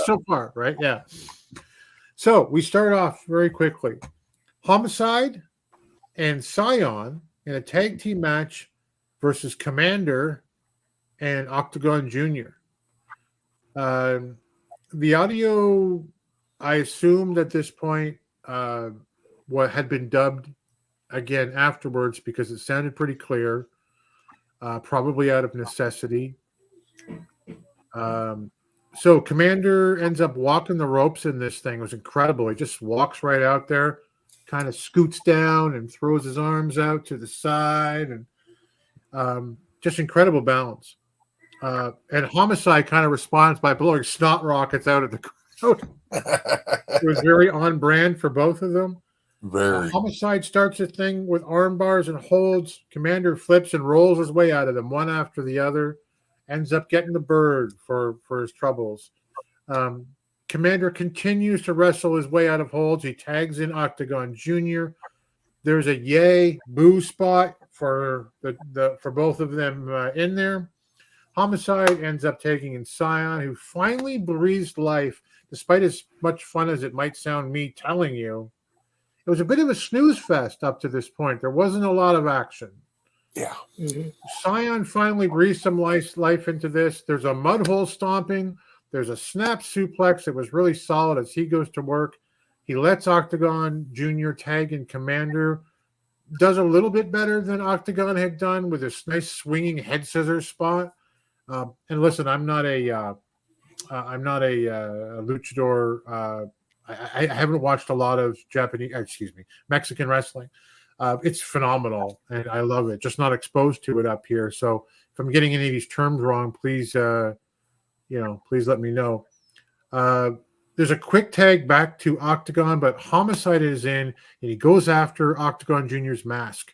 so far, right? Yeah. So we start off very quickly. Homicide and Scion in a tag team match versus Commander and Octagon Jr. The audio, I assumed at this point, what had been dubbed again afterwards because it sounded pretty clear, probably out of necessity. So Commander ends up walking the ropes in this thing. It was incredible. He just walks right out there, kind of scoots down and throws his arms out to the side, and just incredible balance. And Homicide kind of responds by blowing snot rockets out at the crowd. It was very on brand for both of them. Very. Homicide starts a thing with arm bars and holds. Commander flips and rolls his way out of them, one after the other. Ends up getting the bird for his troubles. Commander continues to wrestle his way out of holds. He tags in Octagon Jr. There's a yay boo spot for for both of them in there. Homicide ends up taking in Scion, who finally breathes life, despite as much fun as it might sound me telling you. It was a bit of a snooze fest up to this point. There wasn't a lot of action. Yeah. Mm-hmm. Scion finally breathed some life into this. There's a mud hole stomping. There's a snap suplex that was really solid as he goes to work. He lets Octagon Jr. tag in Commander. Does a little bit better than Octagon had done with this nice swinging head scissors spot. And listen, I'm not a luchador. I haven't watched a lot of Mexican wrestling. It's phenomenal, and I love it. Just not exposed to it up here. So if I'm getting any of these terms wrong, please let me know. there's a quick tag back to Octagon, but Homicide is in, and he goes after Octagon Jr.'s mask.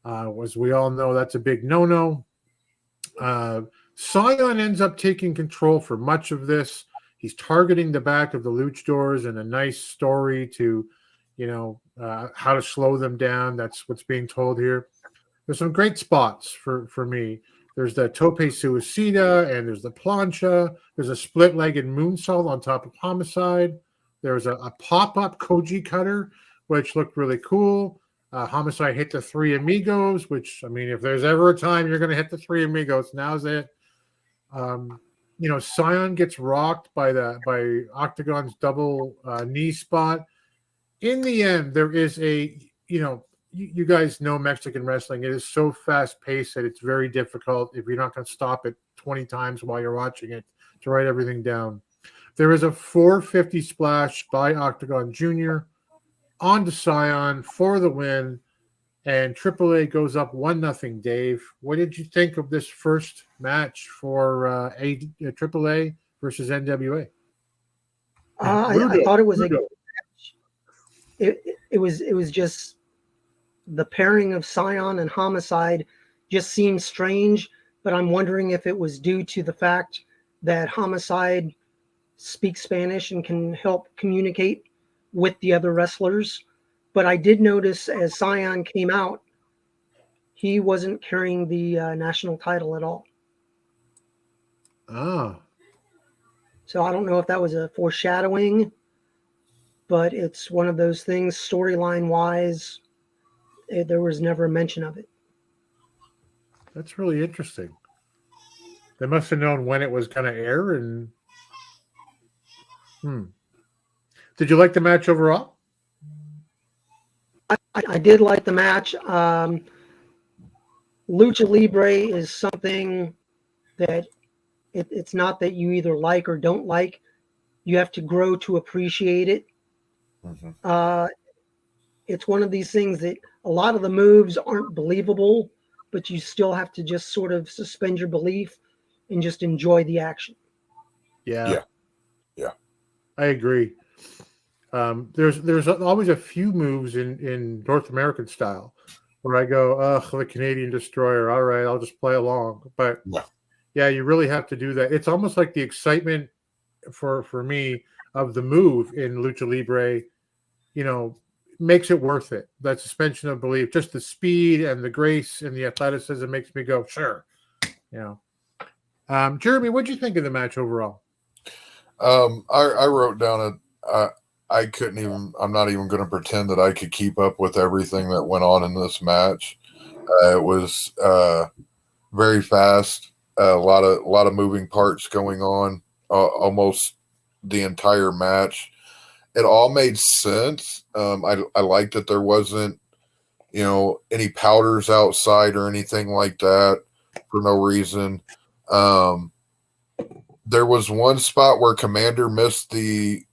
As we all know, that's a big no-no. Scion ends up taking control for much of this. He's targeting the back of the luchadors and a nice story to, how to slow them down. That's what's being told here. There's some great spots for me. There's the tope suicida, and there's the plancha. There's a split-legged moonsault on top of Homicide. There's a pop-up Koji cutter, which looked really cool. Homicide hit the Three Amigos, which, I mean, if there's ever a time you're going to hit the Three Amigos, now's it. Scion gets rocked by Octagon's double knee spot. In the end, there is you guys know Mexican wrestling. It is so fast-paced that it's very difficult, if you're not going to stop it 20 times while you're watching it, to write everything down. There is a 450 splash by Octagon Jr. onto Scion for the win, and AAA goes up 1-0. Dave, what did you think of this first match for AAA versus NWA? I thought it was a good match. It was just the pairing of Scion and Homicide just seemed strange, but I'm wondering if it was due to the fact that Homicide speaks Spanish and can help communicate with the other wrestlers. But I did notice as Scion came out, he wasn't carrying the national title at all. Ah. So I don't know if that was a foreshadowing, but it's one of those things, storyline-wise, there was never a mention of it. That's really interesting. They must have known when it was going to air. And did you like the match overall? I did like the match. Lucha Libre is something that it's not that you either like or don't like. You have to grow to appreciate it. Mm-hmm. It's one of these things that a lot of the moves aren't believable, but you still have to just sort of suspend your belief and just enjoy the action. Yeah. I agree. There's always a few moves in North American style where I go, the Canadian Destroyer. All right, I'll just play along. But yeah, you really have to do that. It's almost like the excitement for me of the move in Lucha Libre, makes it worth it. That suspension of belief, just the speed and the grace and the athleticism makes me go, sure. Jeremy, what'd you think of the match overall? I wrote down I couldn't even, I'm not even going to pretend that I could keep up with everything that went on in this match. It was very fast, a lot of moving parts going on, almost the entire match. It all made sense. I liked that there wasn't, any powders outside or anything like that for no reason. There was one spot where Commander missed the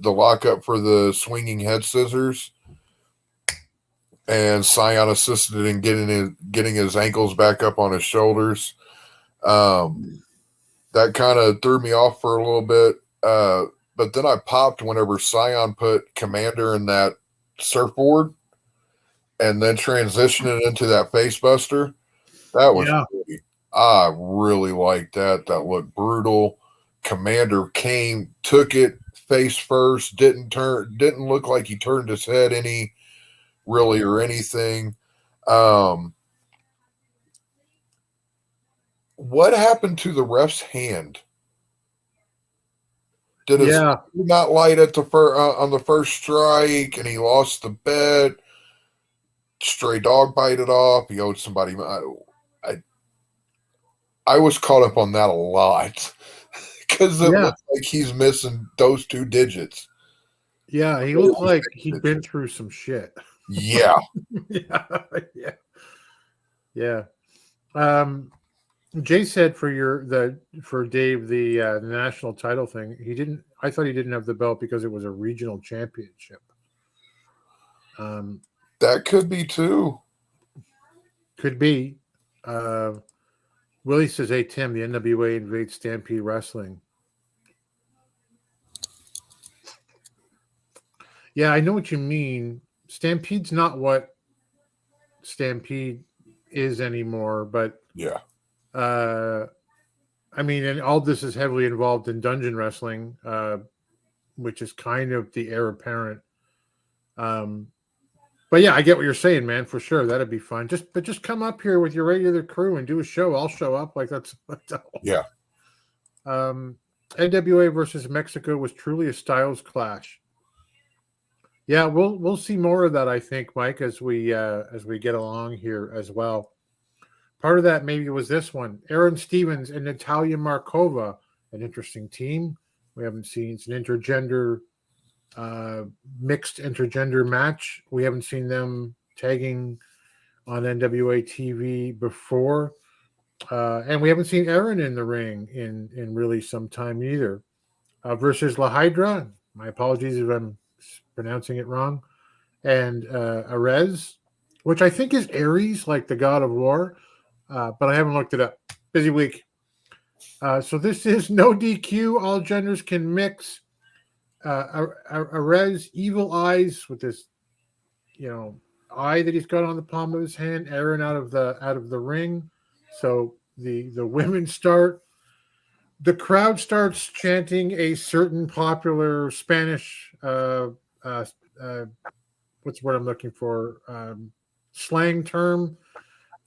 lockup for the swinging head scissors, and Scion assisted in getting his ankles back up on his shoulders. That kind of threw me off for a little bit. But then I popped whenever Scion put Commander in that surfboard and then transitioned it into that face buster. That was pretty. I really liked that. That looked brutal. Commander took it face first, didn't look like he turned his head or anything. What happened to the ref's hand? Did his not light at on the first strike, and he lost the bet? Stray dog bite it off. He owed somebody. I was caught up on that a lot because it looks like he's missing those 2 digits. Yeah, he looked like he'd been through some shit. Yeah. Yeah. Jay said for Dave the national title thing, I thought he didn't have the belt because it was a regional championship. That could be too. Could be. Willie says, "Hey Tim, the NWA invades Stampede Wrestling." Yeah, I know what you mean. Stampede's not what Stampede is anymore, but Yeah. I mean, and all this is heavily involved in dungeon wrestling, which is kind of the heir apparent. But yeah, I get what you're saying, man, for sure. That'd be fun. Just come up here with your regular crew and do a show. I'll show up. Like that's Yeah. NWA versus Mexico was truly a styles clash. Yeah, we'll see more of that, I think, Mike, as we get along here as well. Part of that maybe was this one. Aaron Stevens and Natalia Markova, an interesting team. We haven't seen. It's an intergender, mixed intergender match. We haven't seen them tagging on NWA TV before. And we haven't seen Aaron in the ring in really some time either. Versus La Hydra. My apologies if I'm pronouncing it wrong. And Arez, which I think is Ares, like the god of war. But I haven't looked it up. Busy week. So this is no DQ. All genders can mix. Arez, evil eyes with this, eye that he's got on the palm of his hand. Aaron out of the ring. So the women start. The crowd starts chanting a certain popular Spanish. What's the word I'm looking for? Slang term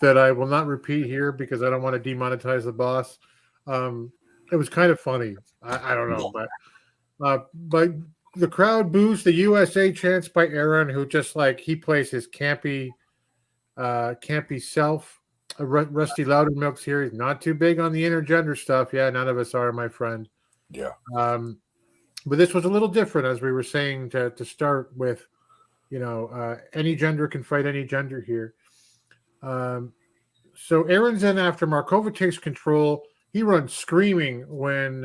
that I will not repeat here because I don't want to demonetize the boss. It was kind of funny. I don't know, but the crowd boos the USA chants by Aaron, who just like he plays his campy self. Rusty Loudermilk's here. He's not too big on the intergender stuff. Yeah, none of us are, my friend. Yeah. But this was a little different, as we were saying to start with. Any gender can fight any gender here. So Aaron's in after Markova takes control. He runs screaming when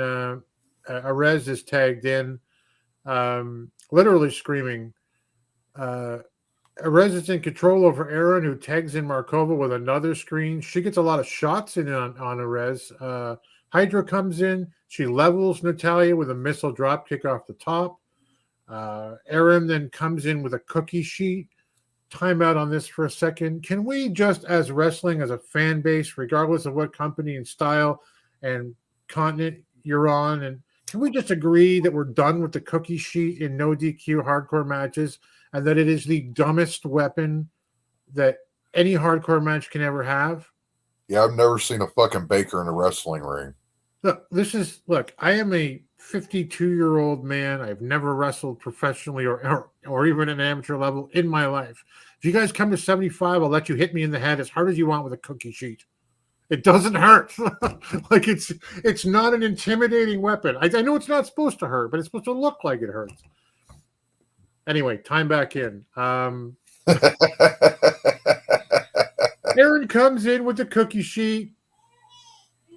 Arez is tagged in, literally screaming. Arez is in control over Aaron, who tags in Markova with another screen. She gets a lot of shots in on Arez. Hydra comes in. She levels Natalia with a missile drop kick off the top. Aaron then comes in with a cookie sheet. Timeout on this for a second. Can we just, as wrestling, as a fan base, regardless of what company and style and continent you're on, and can we just agree that we're done with the cookie sheet in no DQ hardcore matches, and that it is the dumbest weapon that any hardcore match can ever have? Yeah, I've never seen a fucking baker in a wrestling ring. Look, I am a 52-year-old man. I've never wrestled professionally or even at an amateur level in my life. If you guys come to 75, I'll let you hit me in the head as hard as you want with a cookie sheet. It doesn't hurt. Like it's not an intimidating weapon. I know it's not supposed to hurt, but it's supposed to look like it hurts. Anyway, time back in. Aaron comes in with the cookie sheet,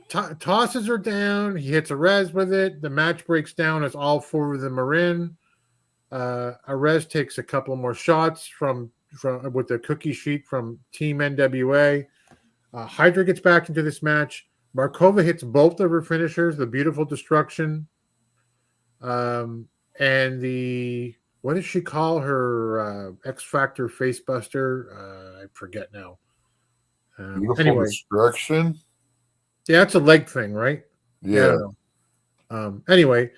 tosses her down. He hits Arez with it. The match breaks down as all four of them are in. Arez takes a couple more shots from with the cookie sheet from Team NWA. Hydra gets back into this match. Markova hits both of her finishers, the beautiful destruction. And what does she call her X Factor facebuster? I forget now. Beautiful destruction. Yeah, it's a leg thing, right? Yeah. Anyway,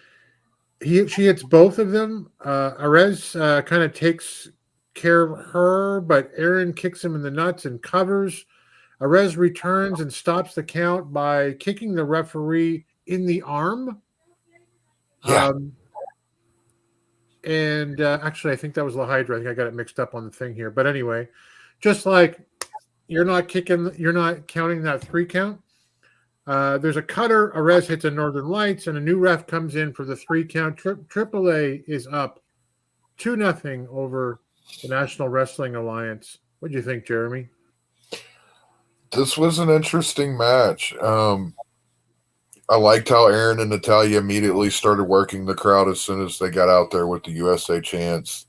she hits both of them. Arez kind of takes care of her, but Aaron kicks him in the nuts and covers. Arez returns and stops the count by kicking the referee in the arm. Yeah. Actually, I think that was La Hydra. I think I got it mixed up on the thing here. But anyway, just like you're not counting that 3 count. There's a cutter. Arez hits a Northern Lights, and a new ref comes in for the 3 count. AAA is up 2-0 over the National Wrestling Alliance. What do you think, Jeremy? This was an interesting match. I liked how Aaron and Natalia immediately started working the crowd as soon as they got out there with the USA chants,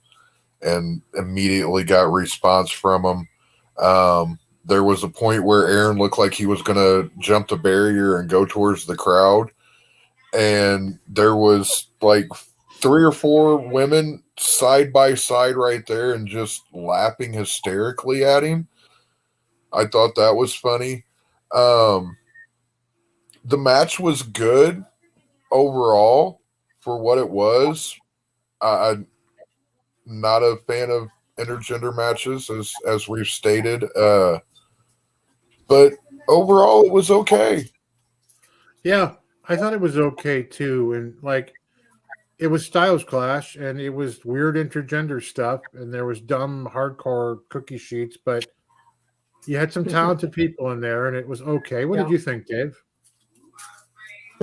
and immediately got response from them. There was a point where Aaron looked like he was going to jump the barrier and go towards the crowd. And there was like 3 or 4 women side by side right there and just laughing hysterically at him. I thought that was funny. The match was good overall for what it was. I'm not a fan of intergender matches, as we've stated. But overall, it was okay. Yeah, I thought it was okay too, and like it was Styles Clash, and it was weird intergender stuff, and there was dumb hardcore cookie sheets, but you had some talented people in there, and it was okay. What did you think, Dave?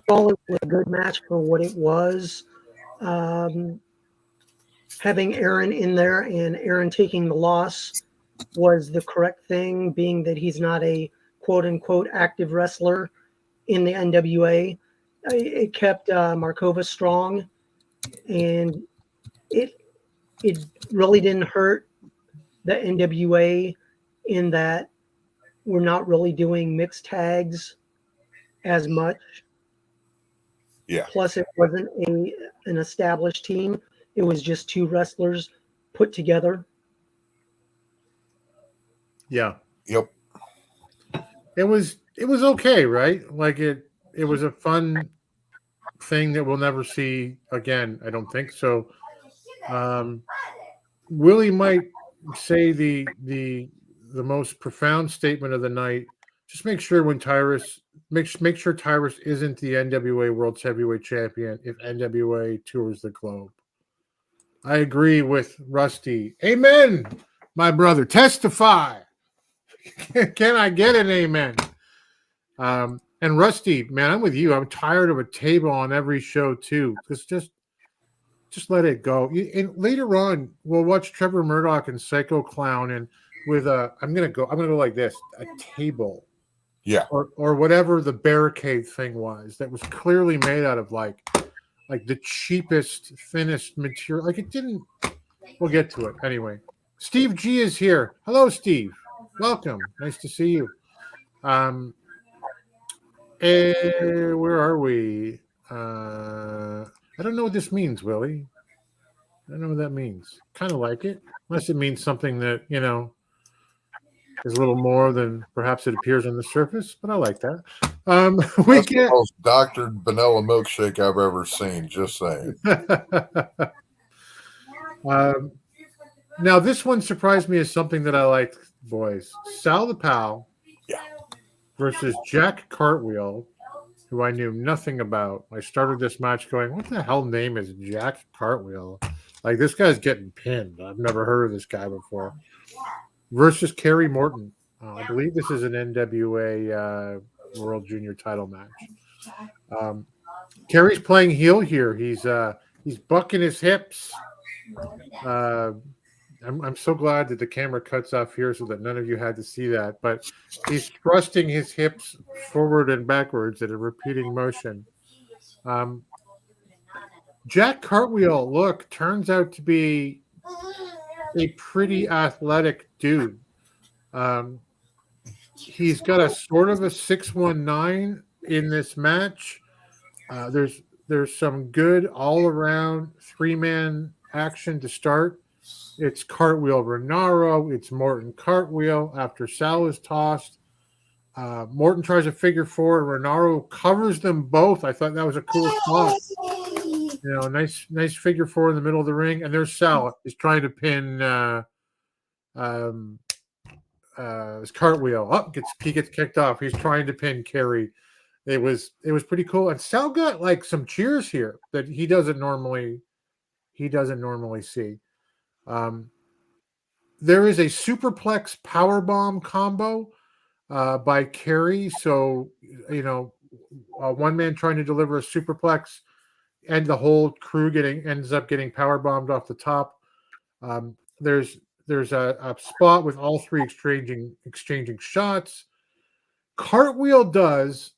Overall, it was a good match for what it was. Having Aaron in there and Aaron taking the loss was the correct thing, being that he's not a quote-unquote active wrestler in the NWA. It kept Markova strong, and it really didn't hurt the NWA in that we're not really doing mixed tags as much. Yeah. Plus, it wasn't an established team. It was just 2 wrestlers put together. Yeah. Yep. It was okay, right? Like it was a fun thing that we'll never see again, I don't think. So Willie might say the most profound statement of the night. Just make sure when Tyrus make sure Tyrus isn't the NWA World Heavyweight Champion if NWA tours the globe. I agree with Rusty. Amen, my brother. Testify. Can I get an amen? And Rusty, man, I'm with you. I'm tired of a table on every show too. Just let it go. And later on, we'll watch Trevor Murdoch and Psycho Clown, and with I'm gonna go like this: a table, yeah, or whatever the barricade thing was that was clearly made out of like the cheapest, thinnest material. Like it didn't. We'll get to it anyway. Steve G is here. Hello, Steve. Welcome. Nice to see you. Where are we? I don't know what this means, Willie. I don't know what that means. Kind of like it, unless it means something that, is a little more than perhaps it appears on the surface, but I like that. That's the most doctored vanilla milkshake I've ever seen, just saying. Now, this one surprised me as something that I liked, boys. Sal the Pal versus Jack Cartwheel, who I knew nothing about. I started this match going, what the hell name is Jack Cartwheel? Like, this guy's getting pinned. I've never heard of this guy before. Versus Kerry Morton. I believe this is an NWA World Junior title match. Kerry's playing heel here. He's bucking his hips. I'm so glad that the camera cuts off here so that none of you had to see that. But he's thrusting his hips forward and backwards in a repeating motion. Jack Cartwheel, turns out to be a pretty athletic dude. He's got a sort of a 619 in this match. There's some good all-around 3-man action to start. It's Cartwheel Renaro. It's Morton Cartwheel after Sal is tossed. Morton tries a figure 4. Renaro covers them both. I thought that was a cool spot. Nice figure 4 in the middle of the ring. And there's Sal. He's trying to pin his Cartwheel. He gets kicked off. He's trying to pin Kerry. It was pretty cool. And Sal got like some cheers here that he doesn't normally see. There is a superplex powerbomb combo by Kerry. So, one man trying to deliver a superplex and the whole crew ends up getting powerbombed off the top. There's a spot with all 3 exchanging shots. Cartwheel does,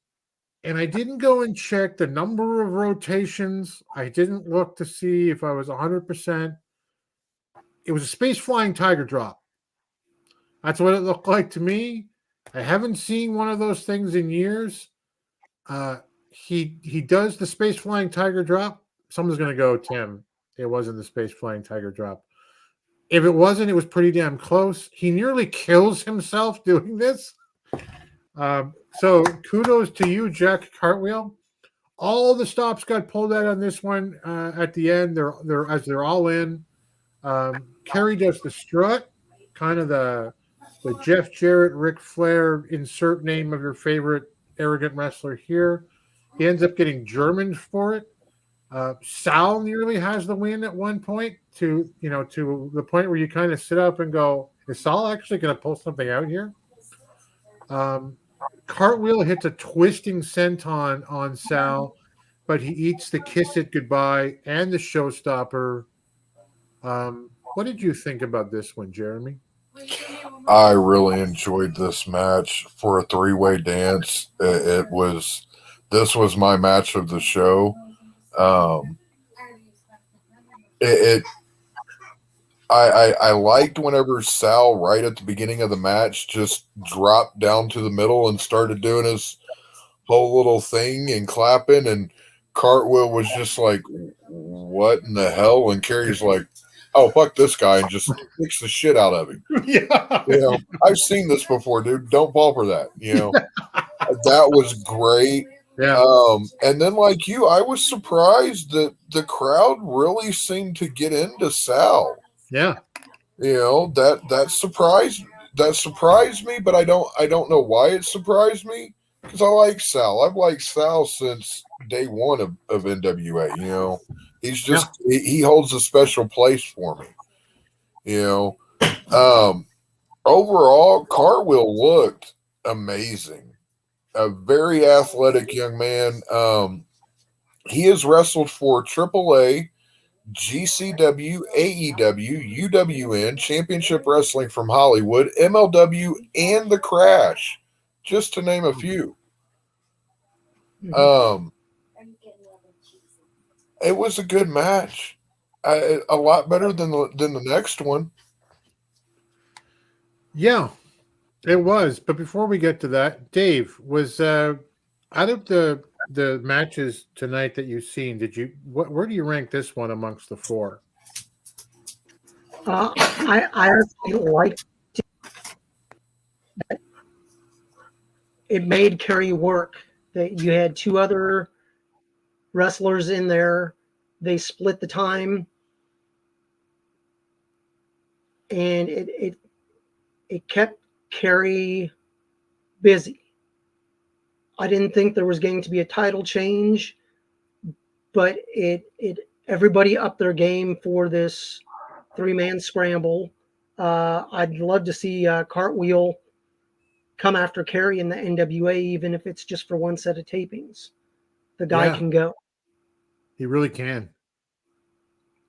and I didn't go and check the number of rotations. I didn't look to see if I was 100%. It was a space flying tiger drop. That's what it looked like to me. I haven't seen one of those things in years. He does the space flying tiger drop. Someone's going to go, Tim. It wasn't the space flying tiger drop. If it wasn't, it was pretty damn close. He nearly kills himself doing this. So kudos to you, Jack Cartwheel. All the stops got pulled out on this one at the end. They're all in. Kerry does the strut, kind of the Jeff Jarrett, Ric Flair, insert name of your favorite arrogant wrestler here. He ends up getting German for it. Sal nearly has the win at one point to the point where you kind of sit up and go, is Sal actually going to pull something out here? Cartwheel hits a twisting senton on Sal, but he eats the kiss it goodbye and the showstopper. What did you think about this one, Jeremy? I really enjoyed this match for a three-way dance. This was my match of the show. I liked whenever Sal, right at the beginning of the match, just dropped down to the middle and started doing his whole little thing and clapping, and Cartwheel was just like, what in the hell? And Kerry's like, oh, fuck this guy, and just kicks the shit out of him. Yeah. I've seen this before, dude. Don't fall for that. That was great. Yeah. And then, like you, I was surprised that the crowd really seemed to get into Sal. Yeah. That surprised me, but I don't know why it surprised me, because I like Sal. I've liked Sal since day one of NWA. He's just he holds a special place for me. Overall, Cartwheel looked amazing. A very athletic young man. He has wrestled for AAA, GCW, AEW, UWN, Championship Wrestling from Hollywood, MLW, and The Crash, just to name a few. It was a good match. A lot better than the next one. Yeah, it was. But before we get to that, Dave, was out of the matches tonight that you've seen, where do you rank this one amongst the four? I actually liked it. It made Kerry work. That you had two other wrestlers in there. They split the time, and it kept Kerry busy. I didn't think there was going to be a title change, but it everybody upped their game for this 3-man scramble. I'd love to see Cartwheel come after Kerry in the NWA, even if it's just for one set of tapings. The guy can go. He really can.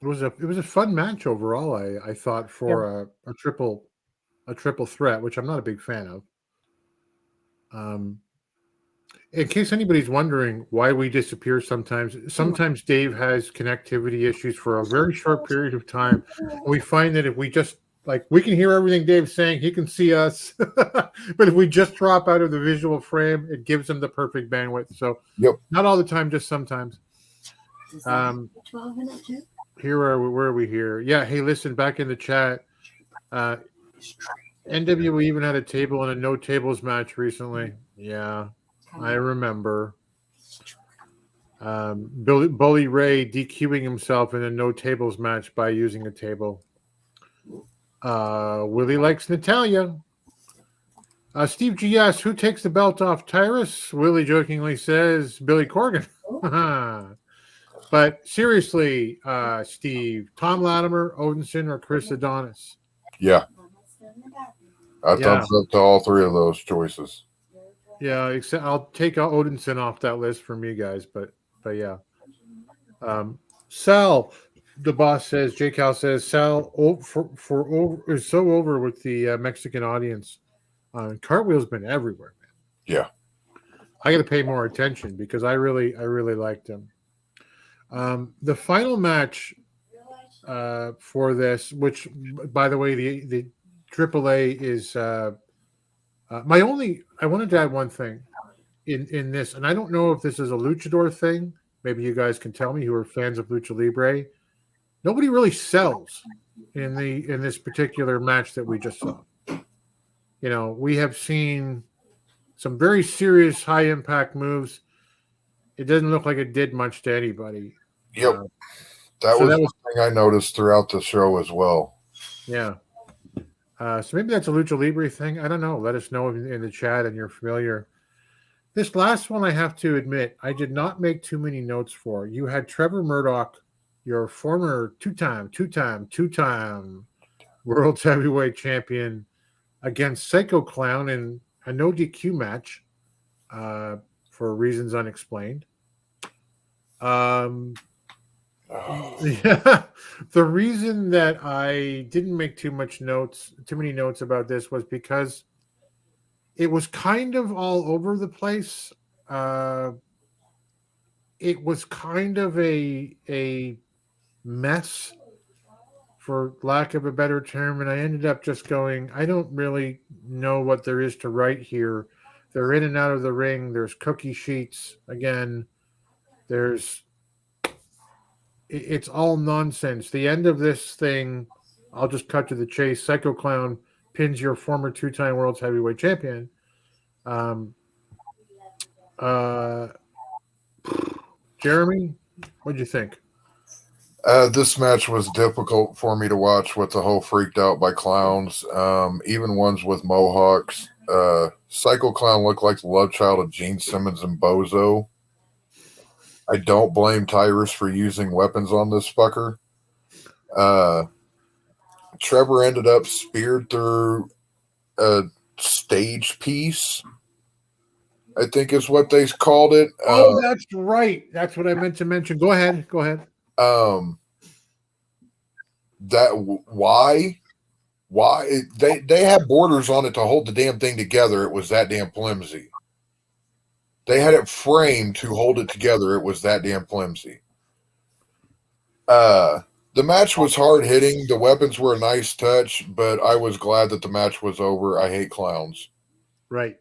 It was a fun match overall. I thought for a triple threat, which I'm not a big fan of. In case anybody's wondering why we disappear sometimes Dave has connectivity issues for a very short period of time. And we find that if we just we can hear everything Dave's saying, he can see us, but if we just drop out of the visual frame, it gives him the perfect bandwidth. So not all the time, just sometimes. Where are we here? Yeah. Hey, listen, back in the chat. NWA even had a table in a no tables match recently. Yeah, I remember. Bully Ray DQing himself in a no tables match by using a table. Willie likes Natalia. Steve G asks, who takes the belt off Tyrus? Willie jokingly says Billy Corgan. But seriously, Steve, Tom Latimer, Odinson, or Chris Adonis? Yeah. Thumbs up to all three of those choices. Yeah, except I'll take Odinson off that list from you guys, but yeah. Sal, the boss says, J. Cal says, Sal is so over with the Mexican audience. Cartwheel's been everywhere, man. Yeah. I got to pay more attention because I really liked him. The final match for this, which, by the way, the AAA is I wanted to add one thing in this, and I don't know if this is a luchador thing. Maybe you guys can tell me who are fans of Lucha Libre. nobody really sells in this particular match that we just saw. You know, we have seen some very serious high impact moves. It doesn't look like it did much to anybody. Yep. That so was that the was thing I noticed throughout the show as well. yeah. So maybe that's a Lucha Libre thing. I don't know. Let us know in the chat and you're familiar. This last one, I have to admit, I did not make too many notes for. You had Trevor Murdoch, your former two-time World Heavyweight Champion, against Psycho Clown in a no DQ match for reasons unexplained. Yeah, the reason that I didn't make too many notes about this was because it was kind of all over the place. It was kind of a mess, for lack of a better term, and I ended up just going, I don't really know what there is to write here. They're in and out of the ring. There's cookie sheets again. It's all nonsense. The end of this thing, I'll just cut to the chase. Psycho Clown pins your former two-time World Heavyweight Champion. Jeremy, what do you think? This match was difficult for me to watch with the whole freaked out by clowns, even ones with mohawks. Psycho Clown looked like the love child of Gene Simmons and Bozo. I don't blame Tyrus for using weapons on this fucker. Trevor ended up speared through a stage piece, I think is what they called it. Oh, that's right. That's what I meant to mention. Go ahead. Why they had borders on it to hold the damn thing together. It was that damn flimsy. They had it framed to hold it together. It was that damn flimsy. The match was hard hitting. The weapons were a nice touch, but I was glad that the match was over. I hate clowns. Right.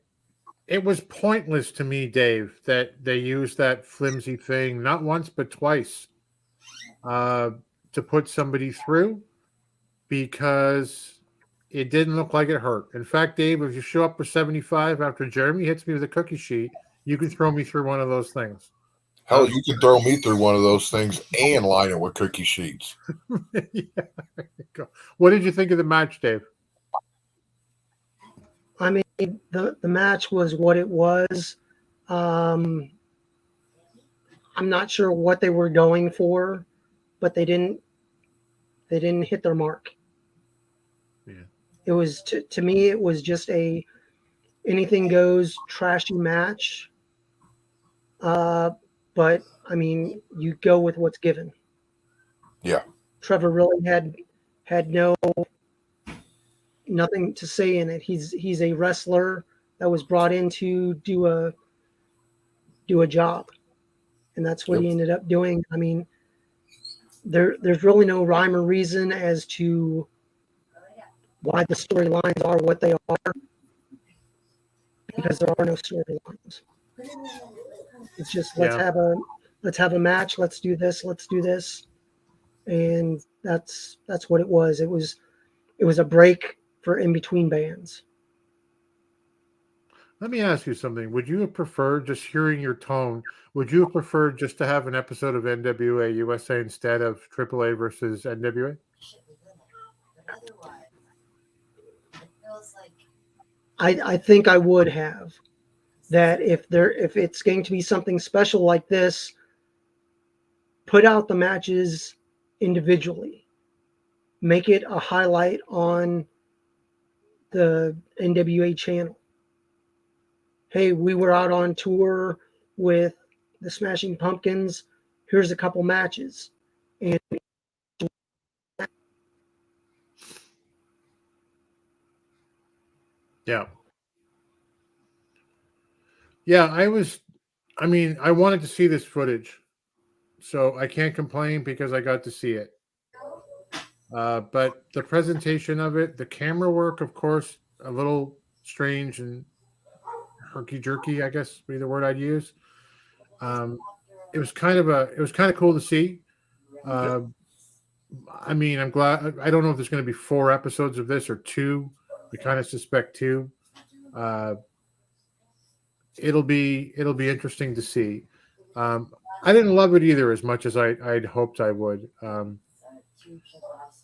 It was pointless to me, Dave, that they used that flimsy thing not once but twice to put somebody through, because it didn't look like it hurt. In fact, Dave, if you show up for 75 after Jeremy hits me with a cookie sheet, you can throw me through one of those things. Hell, you can throw me through one of those things and line it with cookie sheets. Yeah, there you go. What did you think of the match, Dave? I mean, the match was what it was. I'm not sure what they were going for, but they didn't hit their mark. Yeah. It was to me, it was just a anything goes trashy match. But I mean, you go with what's given. Yeah. Trevor really had nothing to say in it. He's a wrestler that was brought in to do a job, and that's what he ended up doing. I mean, there's really no rhyme or reason as to why the storylines are what they are, because there are no storylines. It's just let's have a match. Let's do this. And that's what it was. It was a break for in between bands. Let me ask you something. Would you have preferred, just hearing your tone, would you have preferred just to have an episode of NWA USA instead of AAA versus NWA? I think I would have. That if it's going to be something special like this, put out the matches individually. Make it a highlight on the NWA channel. Hey, we were out on tour with the Smashing Pumpkins. Here's a couple matches. And yeah. Yeah, I wanted to see this footage, so I can't complain because I got to see it. But the presentation of it, the camera work, of course, a little strange and herky-jerky, I guess would be the word I'd use. It was kind of cool to see. I mean, I'm glad. I don't know if there's going to be 4 episodes of this or 2. I kind of suspect 2. It'll be interesting to see. I didn't love it either as much as I'd hoped I would.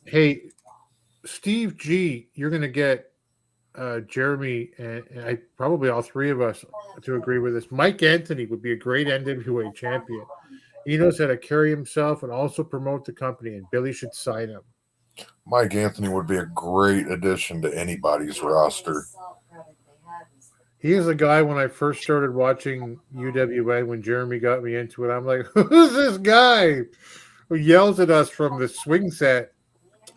Hey, Steve G, you're going to get Jeremy and I probably all 3 of us to agree with this. Mike Anthony would be a great NWA champion. He knows how to carry himself and also promote the company, and Billy should sign him. Mike Anthony would be a great addition to anybody's roster. He is a guy when I first started watching UWA, when Jeremy got me into it, I'm like, who's this guy who yells at us from the swing set?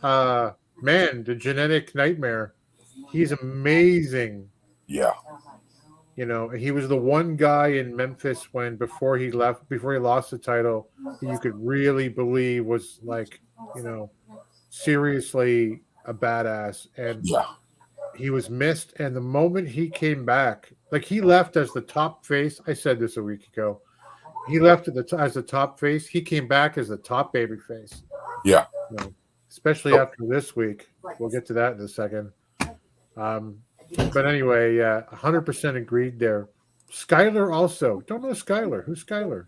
Man, the genetic nightmare. He's amazing. Yeah. You know, he was the one guy in Memphis before he lost the title, you could really believe was like, you know, seriously a badass. And yeah, he was missed. And the moment he came back, like he left as the top face. I said this a week ago. He left as the top face. He came back as the top baby face. Yeah. You know, especially after this week. We'll get to that in a second. But anyway, 100% agreed there. Skylar also. Don't know Skylar. Who's Skylar?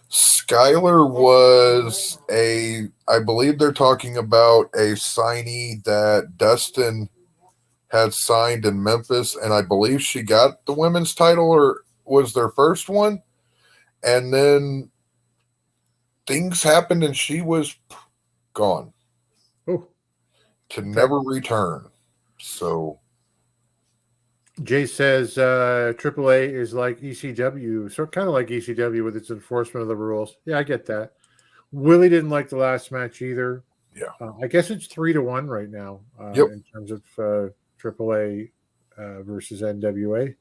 Skylar was I believe they're talking about a signee that Dustin had signed in Memphis, and I believe she got the women's title or was their first one. And then things happened and she was gone. Oh. To never return. So Jay says AAA is like ECW, so kind of like ECW with its enforcement of the rules. Yeah, I get that. Willie didn't like the last match either. Yeah. I guess it's 3-1 right now in terms of AAA versus NWA.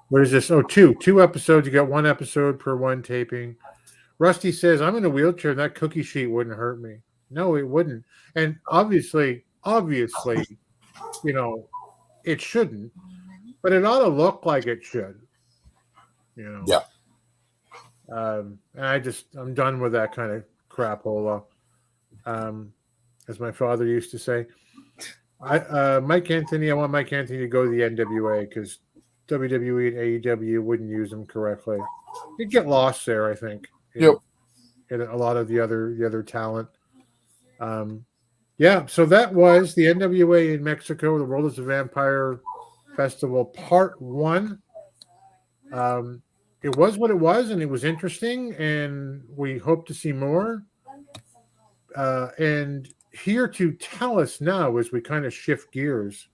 What is this? Oh, two episodes. You got 1 episode per 1 taping. Rusty says, I'm in a wheelchair and that cookie sheet wouldn't hurt me. No, it wouldn't. And obviously, you know, it shouldn't, but it ought to look like it should. You know? Yeah. And I'm done with that kind of crapola. As my father used to say. Mike Anthony, I want Mike Anthony to go to the NWA because WWE and AEW wouldn't use him correctly. He'd get lost there, I think. Yep. And a lot of the other talent. So that was the NWA in Mexico, the World is a Vampire Festival Part 1. It was what it was, and it was interesting, and we hope to see more. And here to tell us now, as we kind of shift gears,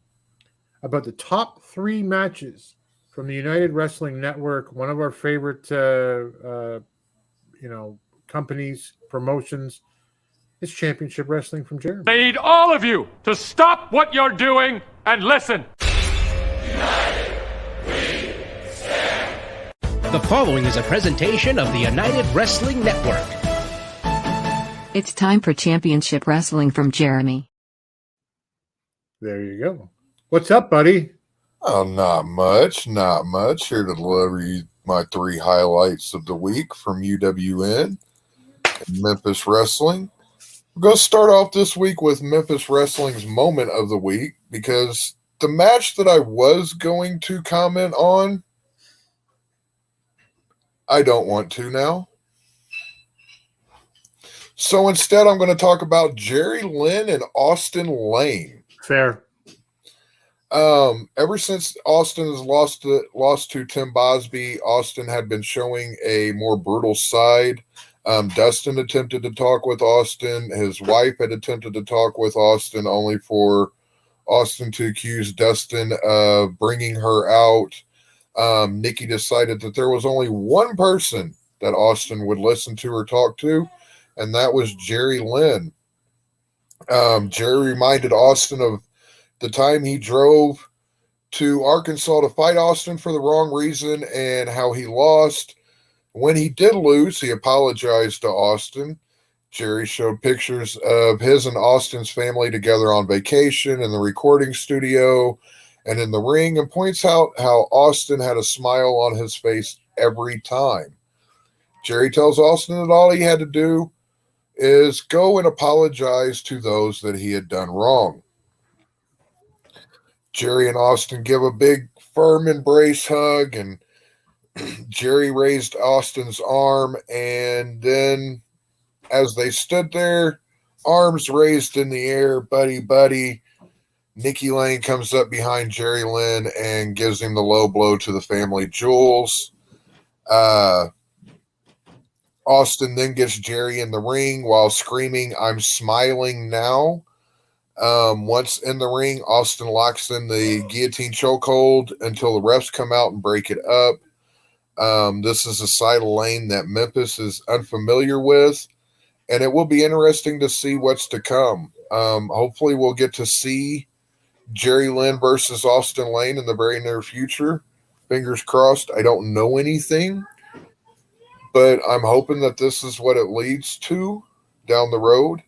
about the top 3 matches from the United Wrestling Network, one of our favorite, companies, promotions. It's Championship Wrestling from Jeremy. I need all of you to stop what you're doing and listen. United we stand. The following is a presentation of the United Wrestling Network. It's time for Championship Wrestling from Jeremy. There you go. What's up, buddy? Oh, not much. Here to deliver you my 3 highlights of the week from UWN and Memphis Wrestling. We're going to start off this week with Memphis Wrestling's moment of the week because the match that I was going to comment on, I don't want to now. So instead, I'm going to talk about Jerry Lynn and Austin Lane. Fair. Ever since Austin has lost to Tim Bosby, Austin had been showing a more brutal side. Dustin attempted to talk with Austin. His wife had attempted to talk with Austin, only for Austin to accuse Dustin of bringing her out. Nikki decided that there was only one person that Austin would listen to or talk to, and that was Jerry Lynn. Jerry reminded Austin of the time he drove to Arkansas to fight Austin for the wrong reason and how he lost. When he did lose, he apologized to Austin. Jerry showed pictures of his and Austin's family together on vacation in the recording studio and in the ring, and points out how Austin had a smile on his face every time. Jerry tells Austin that all he had to do is go and apologize to those that he had done wrong. Jerry and Austin give a big, firm embrace hug, and Jerry raised Austin's arm, and then as they stood there, arms raised in the air, buddy, buddy, Nikki Lane comes up behind Jerry Lynn and gives him the low blow to the family jewels. Austin then gets Jerry in the ring while screaming, "I'm smiling now." Once in the ring, Austin locks in the guillotine chokehold until the refs come out and break it up. This is a side of Lane that Memphis is unfamiliar with, and it will be interesting to see what's to come. Hopefully we'll get to see Jerry Lynn versus Austin Lane in the very near future. Fingers crossed. I don't know anything, but I'm hoping that this is what it leads to down the road.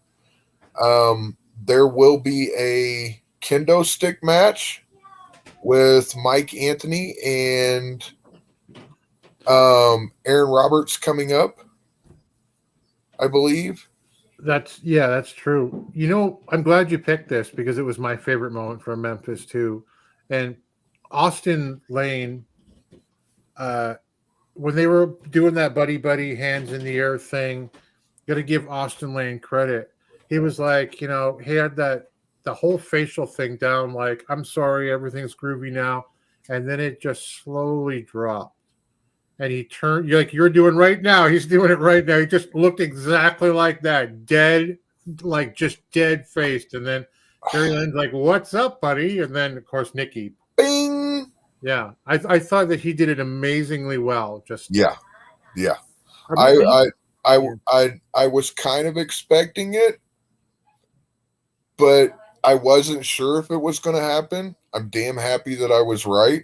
There will be a kendo stick match with Mike Anthony and Aaron Roberts coming up, I believe. That's true. You know, I'm glad you picked this because it was my favorite moment from Memphis too. And Austin Lane, when they were doing that buddy hands in the air thing, got to give Austin Lane credit. He was like, he had the whole facial thing down, like, I'm sorry, everything's groovy now. And then it just slowly dropped. And he turned, you're doing right now. He's doing it right now. He just looked exactly like that, dead, like just dead faced. And then Jerry Lynn's like, "What's up, buddy?" And then, of course, Nikki. Bing. Yeah, I thought that he did it amazingly well. Yeah. I was kind of expecting it, but I wasn't sure if it was going to happen. I'm damn happy that I was right.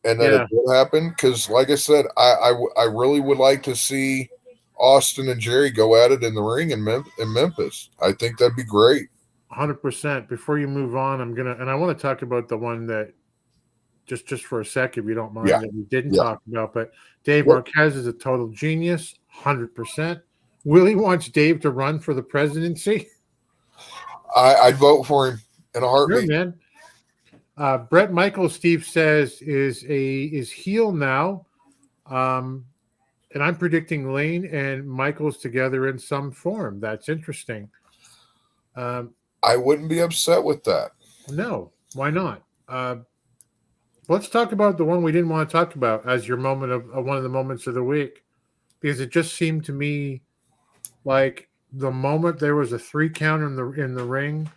And then it did happen because, like I said, I really would like to see Austin and Jerry go at it in the ring in Memphis. I think that'd be great. 100%. Before you move on, I want to talk about the one that just for a sec, if you don't mind, that we didn't talk about. But Dave Marquez is a total genius, 100%. Willie wants Dave to run for the presidency. I'd vote for him in a heartbeat. Sure, man. Brett Michaels, Steve says, is heel now, and I'm predicting Lane and Michaels together in some form. That's interesting. I wouldn't be upset with that. No, why not? Let's talk about the one we didn't want to talk about as your moment of one of the moments of the week, because it just seemed to me like the moment there was a 3 count in the ring.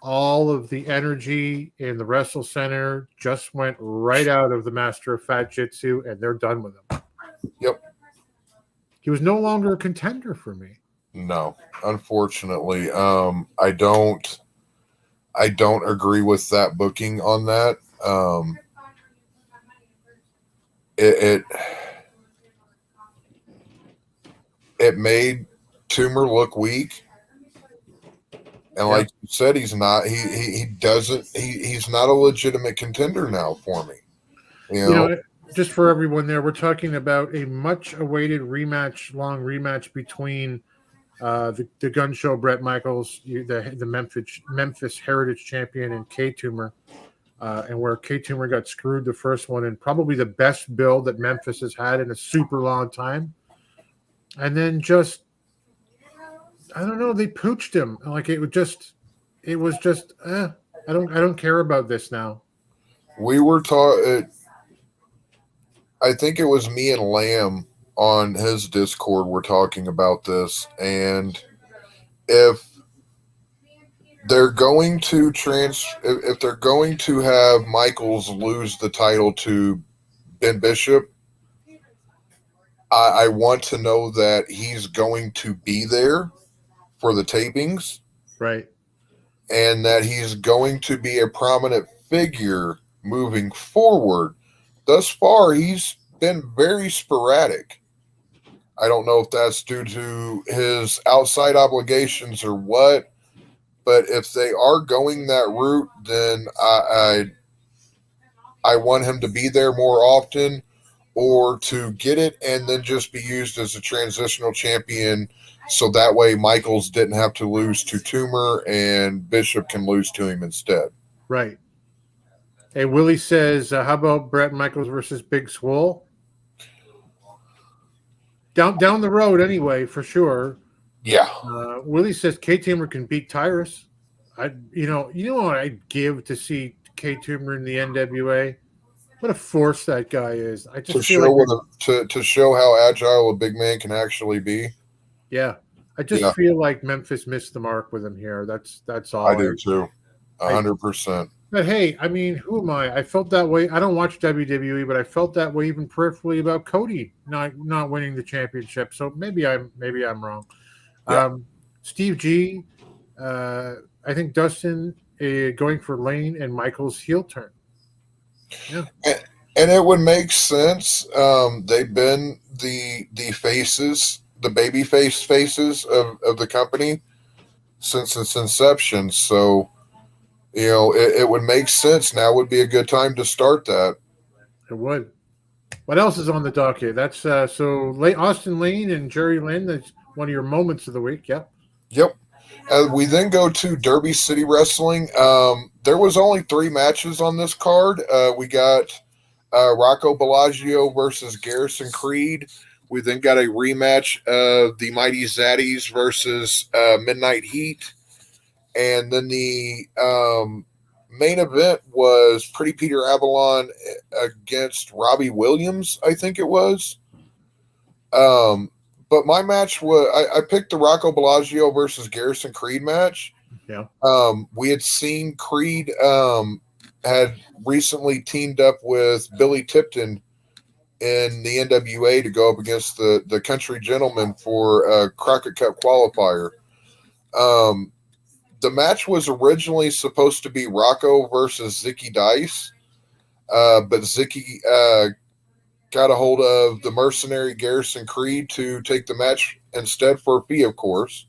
All of the energy in the Wrestle Center just went right out of the Master of Fat Jitsu, and they're done with him. Yep. He was no longer a contender for me. No, unfortunately. I don't agree with that booking on that. It made Toomer look weak. And like you said, he's not a legitimate contender now for me. You know, just for everyone there, we're talking about a much awaited long rematch between the gun show Brett Michaels, the Memphis Heritage Champion, and K Toomer, and where K Toomer got screwed the first one, and probably the best build that Memphis has had in a super long time. And then just, I don't know, they pooched him. Like it was just I don't care about this now. We were taught. I think it was me and Lamb on his Discord were talking about this, and if they're going to if they're going to have Michaels lose the title to Ben Bishop, I want to know that he's going to be there for the tapings, right? And that he's going to be a prominent figure moving forward. Thus far, he's been very sporadic. I don't know if that's due to his outside obligations or what, but if they are going that route, then I want him to be there more often, or to get it and then just be used as a transitional champion, so that way Michaels didn't have to lose to Toomer and Bishop can lose to him instead. Right. Hey, Willie says, how about Brett Michaels versus Big Swole? Down the road anyway, for sure. Yeah. Willie says K-Toomer can beat Tyrus. You know what I'd give to see K-Toomer in the NWA? What a force that guy is. I just to show how agile a big man can actually be. Yeah. I just feel like Memphis missed the mark with him here. That's all. I do too. 100%. But hey, I mean, who am I? I felt that way. I don't watch WWE, but I felt that way even peripherally about Cody not winning the championship. So maybe I'm wrong. Yeah. Steve G, I think Dustin going for Lane and Michael's heel turn. Yeah. And it would make sense. They've been the faces, the baby faces of the company since its inception. So, you know, it would make sense. Now would be a good time to start that. It would. What else is on the docket? That's so Austin Lane and Jerry Lynn. That's one of your moments of the week. Yep. Yep. We then go to Derby City Wrestling. There was only 3 matches on this card. We got Rocco Bellagio versus Garrison Creed. We then got a rematch of the Mighty Zaddies versus Midnight Heat. And then the main event was Pretty Peter Avalon against Robbie Williams, I think it was. But my match was I picked the Rocco Bellagio versus Garrison Creed match. Yeah. We had seen Creed had recently teamed up with Billy Tipton in the NWA to go up against the Country Gentlemen for a Crockett Cup qualifier. The match was originally supposed to be Rocco versus Zicky Dice, but Zicky got a hold of the mercenary Garrison Creed to take the match instead for a fee, of course.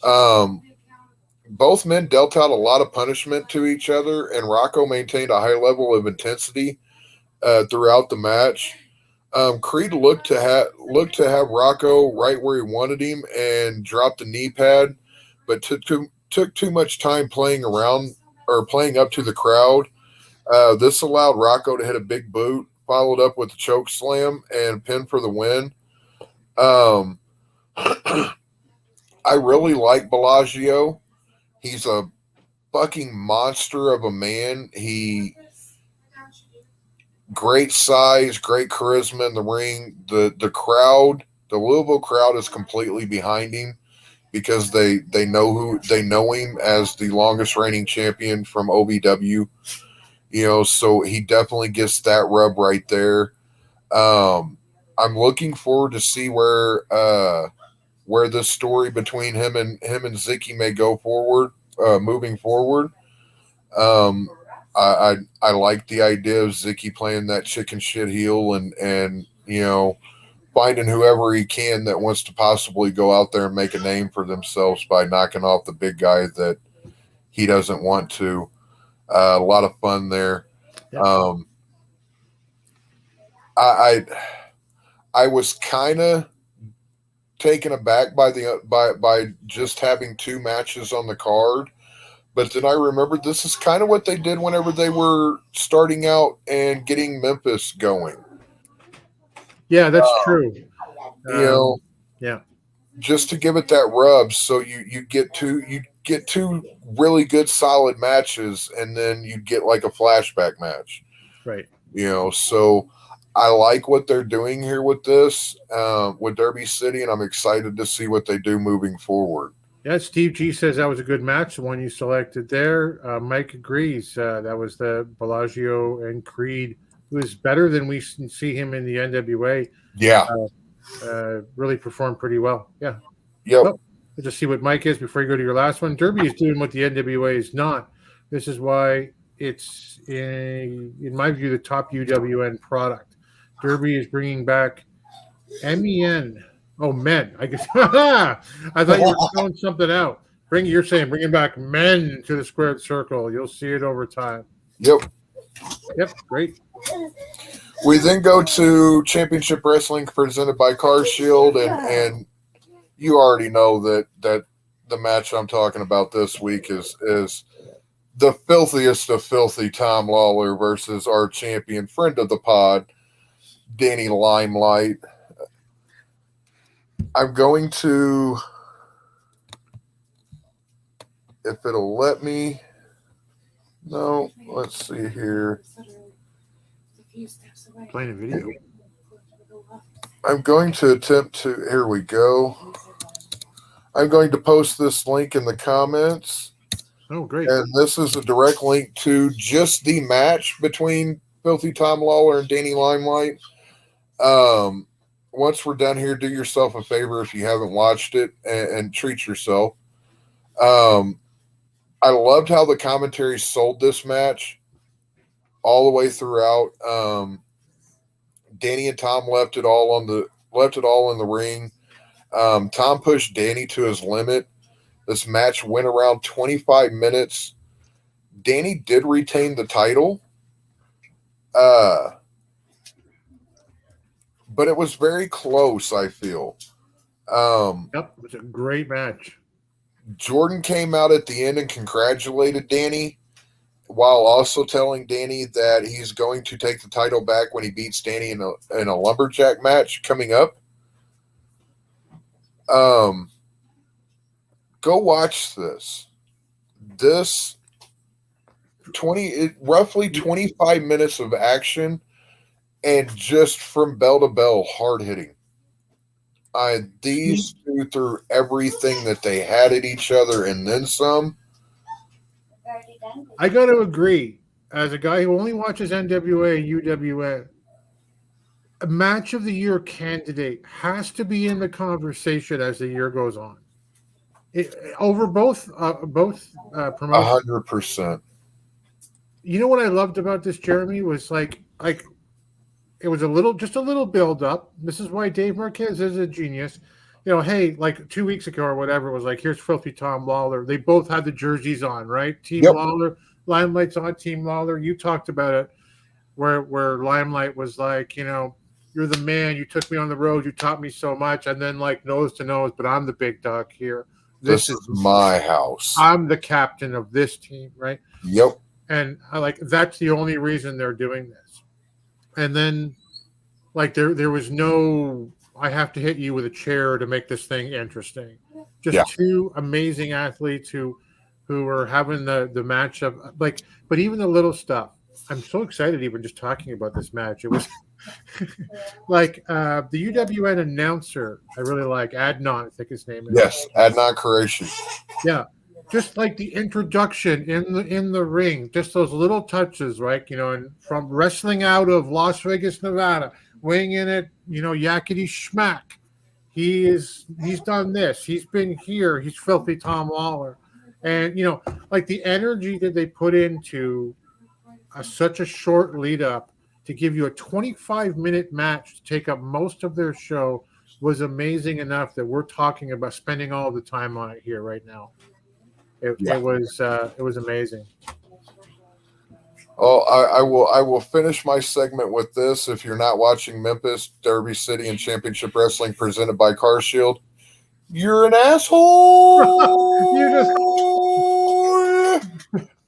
Both men dealt out a lot of punishment to each other, and Rocco maintained a high level of intensity throughout the match. Creed looked to have Rocco right where he wanted him and dropped the knee pad, but took too much time playing around or playing up to the crowd. This allowed Rocco to hit a big boot, followed up with a choke slam and pin for the win. I really like Bellagio. He's a fucking monster of a man. He great size, great charisma in the ring. The crowd, the Louisville crowd is completely behind him because they know him as the longest reigning champion from OVW. You know, so he definitely gets that rub right there. I'm looking forward to see where this story between him and Zicky may go forward, moving forward. I like the idea of Zicky playing that chicken shit heel and you know, finding whoever he can that wants to possibly go out there and make a name for themselves by knocking off the big guy that he doesn't want to. A lot of fun there. Yeah. I was kind of taken aback by just having 2 matches on the card, but then I remembered this is kind of what they did whenever they were starting out and getting Memphis going. Yeah, that's true. You know, yeah, just to give it that rub, so you get 2 really good solid matches, and then you get like a flashback match, right? You know, so I like what they're doing here with this, with Derby City, and I'm excited to see what they do moving forward. Yeah, Steve G says that was a good match, the one you selected there. Mike agrees. That was the Bellagio and Creed. It was better than we see him in the NWA. Yeah. Really performed pretty well. Yeah. Yep. Well, let's just see what Mike is before you go to your last one. Derby is doing what the NWA is not. This is why it's, in my view, the top UWN product. Derby is bringing back MEN. Oh, men. I guess. I thought you were throwing something out. You're saying bringing back men to the squared circle. You'll see it over time. Yep. Yep. Great. We then go to Championship Wrestling presented by Car Shield, and you already know that the match I'm talking about this week is the filthiest of filthy Tom Lawler versus our champion, friend of the pod, Danny Limelight. I'm going to, if it'll let me, no, let's see here. Playing a video. I'm going to attempt to, here we go. I'm going to post this link in the comments. Oh, great. And this is a direct link to just the match between Filthy Tom Lawler and Danny Limelight. Once we're done here, do yourself a favor if you haven't watched it and treat yourself. I loved how the commentary sold this match all the way throughout. Danny and Tom left it all in the ring. Tom pushed Danny to his limit. This match went around 25 minutes. Danny did retain the title. But it was very close, I feel. Yep, it was a great match. Jordan came out at the end and congratulated Danny, while also telling Danny that he's going to take the title back when he beats Danny in a lumberjack match coming up. Go watch this. This roughly 25 minutes of action, and just from bell to bell, hard hitting. These two threw everything that they had at each other and then some. I got to agree. As a guy who only watches NWA and UWA, a match of the year candidate has to be in the conversation as the year goes on. Over both promotions. 100%. You know what I loved about this, Jeremy, was like it was just a little build up. This is why Dave Marquez is a genius. You know, hey, like 2 weeks ago or whatever, it was like, here's Filthy Tom Lawler. They both had the jerseys on, right? Team Lawler, Limelight's on Team Lawler. You talked about it where Limelight was like, you know, you're the man. You took me on the road. You taught me so much. And then like nose to nose, but I'm the big dog here. This is my house. I'm the captain of this team, right? Yep. And that's the only reason they're doing this. And then, like, there was no, I have to hit you with a chair to make this thing interesting. Just two amazing athletes who are having the matchup. Like, but even the little stuff. I'm so excited even just talking about this match. It was like the UWN announcer. I really like Adnan. I think his name is. Yes, Adnan Qureshi. Yeah. Just like the introduction in the ring, just those little touches, right? You know, and from wrestling out of Las Vegas, Nevada, weighing in at, you know, Yakety Schmack. He's done this. He's been here. He's Filthy Tom Lawler. And, you know, like the energy that they put into such a short lead up to give you a 25-minute match to take up most of their show was amazing enough that we're talking about spending all the time on it here right now. It was amazing. Oh, I will finish my segment with this. If you're not watching Memphis, Derby City, and Championship Wrestling presented by Car Shield, you're an asshole.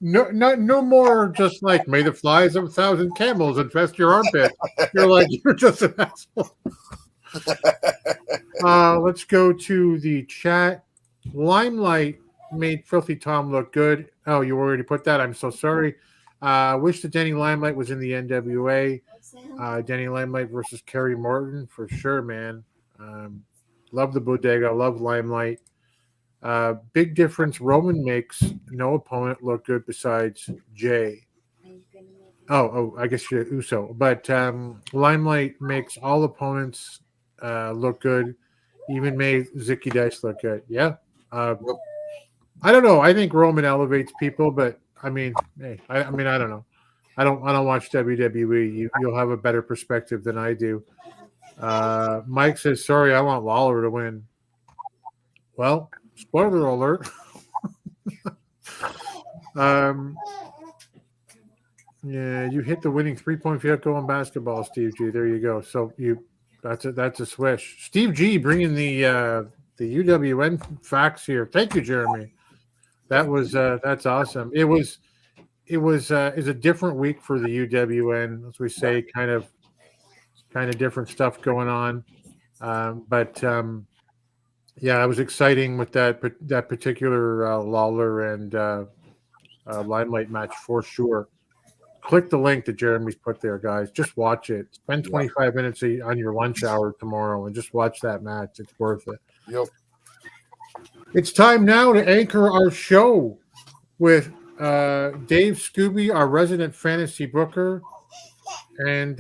No more just like, may the flies of 1,000 camels infest your armpit. You're like, you're just an asshole. Let's go to the chat. Limelight made Filthy Tom look good. Oh, you already put that. I'm so sorry. Wish that Danny Limelight was in the NWA. Danny Limelight versus Kerry Morton for sure, man. Love the bodega. Love Limelight. Big difference. Roman makes no opponent look good besides Jay. Oh, I guess you're Uso. But Limelight makes all opponents look good. Even made Zicky Dice look good. Yeah. I don't know. I think Roman elevates people, but I mean, hey, I don't know. I don't watch WWE. You'll have a better perspective than I do. Mike says, "Sorry, I want Lawler to win." Well, spoiler alert. Yeah, you hit the winning 3-point field goal in basketball, Steve G. There you go. So that's a swish. Steve G bringing the UWN facts here. Thank you, Jeremy. That's awesome. It was is a different week for the UWN, as we say, kind of different stuff going on. But yeah, it was exciting with that particular Lawler and Limelight match for sure. Click the link that Jeremy's put there, guys. Just watch it. Spend 25 minutes on your lunch hour tomorrow and just watch that match. It's worth it. Yep. It's time now to anchor our show with Dave Scooby, our resident fantasy booker. And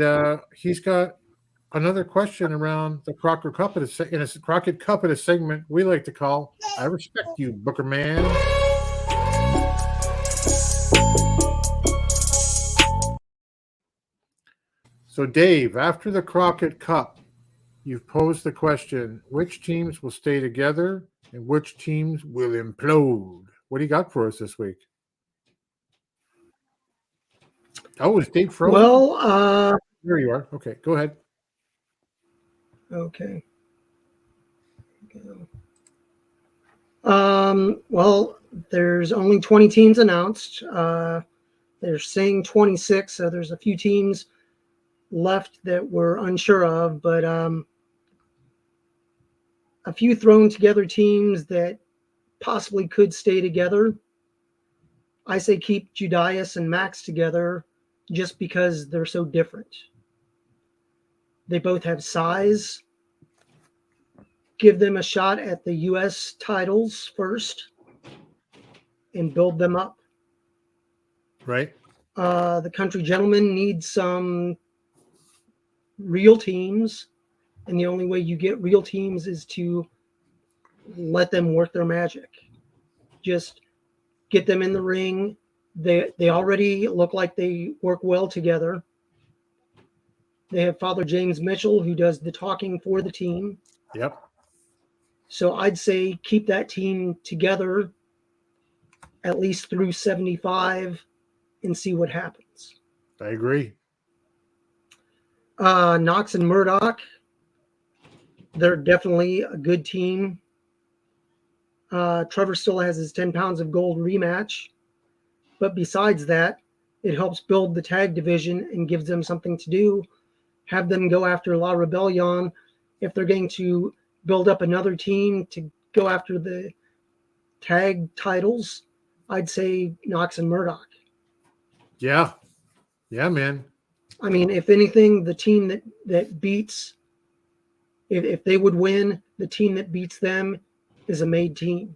he's got another question around the Crockett Cup in a Crockett Cup in a segment we like to call I Respect You, Booker Man. So, Dave, after the Crockett Cup, you've posed the question, which teams will stay together and which teams will implode? What do you got for us this week? Oh, is Dave frozen? Well, there you are. Okay, go ahead. Okay. Well, there's only 20 teams announced. They're saying 26, so there's a few teams left that we're unsure of, but a few thrown together teams that possibly could stay together. I say keep Judias and Max together just because they're so different. They both have size. Give them a shot at the U.S. titles first and build them up. Right. The Country Gentlemen need some real teams, and the only way you get real teams is to let them work their magic. Just get them in the ring. They already look like they work well together. They have Father James Mitchell, who does the talking for the team. Yep. So I'd say keep that team together at least through 75 and see what happens. I agree. Knox and Murdoch, they're definitely a good team. Trevor still has his 10 pounds of gold rematch. But besides that, it helps build the tag division and gives them something to do. Have them go after La Rebellion. If they're going to build up another team to go after the tag titles, I'd say Knox and Murdoch. Yeah. Yeah, man. I mean, if anything, the team that beats, if they would win, the team that beats them is a made team.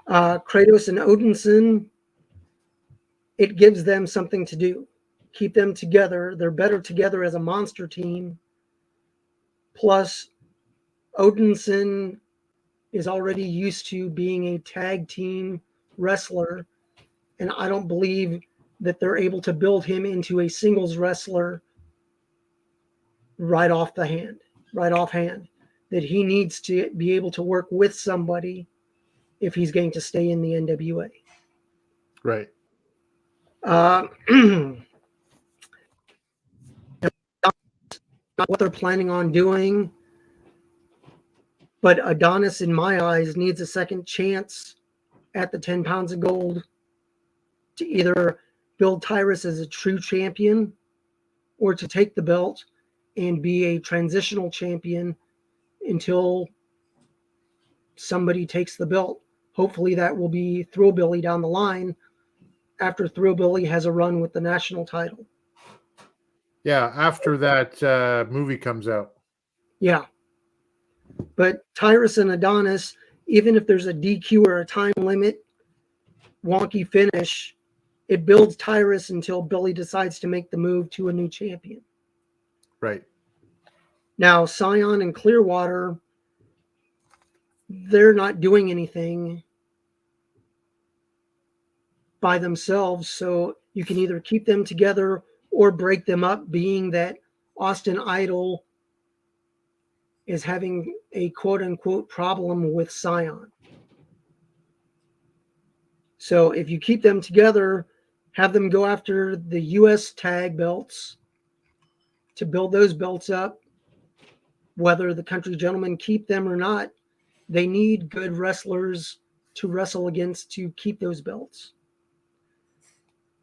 Kratos and Odinson, it gives them something to do. Keep them together. They're better together as a monster team. Plus, Odinson is already used to being a tag team wrestler, and I don't believe that they're able to build him into a singles wrestler right offhand. That he needs to be able to work with somebody if he's going to stay in the NWA. Right. Not what they're planning on doing, but Adonis, in my eyes, needs a second chance at the 10 pounds of gold to either build Tyrus as a true champion or to take the belt and be a transitional champion until somebody takes the belt. Hopefully that will be Thrillbilly down the line after Thrillbilly has a run with the national title. Yeah, after that movie comes out. Yeah. But Tyrus and Adonis, even if there's a DQ or a time limit, wonky finish, it builds Tyrus until Billy decides to make the move to a new champion. Right. Now, Scion and Clearwater, they're not doing anything by themselves, so you can either keep them together or break them up, being that Austin Idol is having a quote-unquote problem with Scion. So if you keep them together, have them go after the U.S. tag belts to build those belts up. Whether the country gentlemen keep them or not, they need good wrestlers to wrestle against to keep those belts.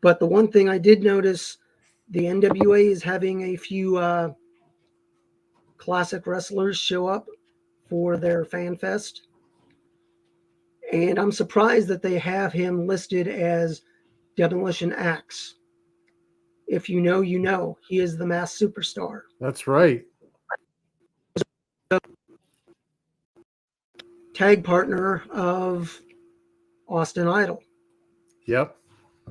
But the one thing I did notice, the NWA is having a few classic wrestlers show up for their fan fest. And I'm surprised that they have him listed as Demolition Axe. If you know, you know. He is the masked superstar. That's right. Tag partner of Austin Idol. Yep.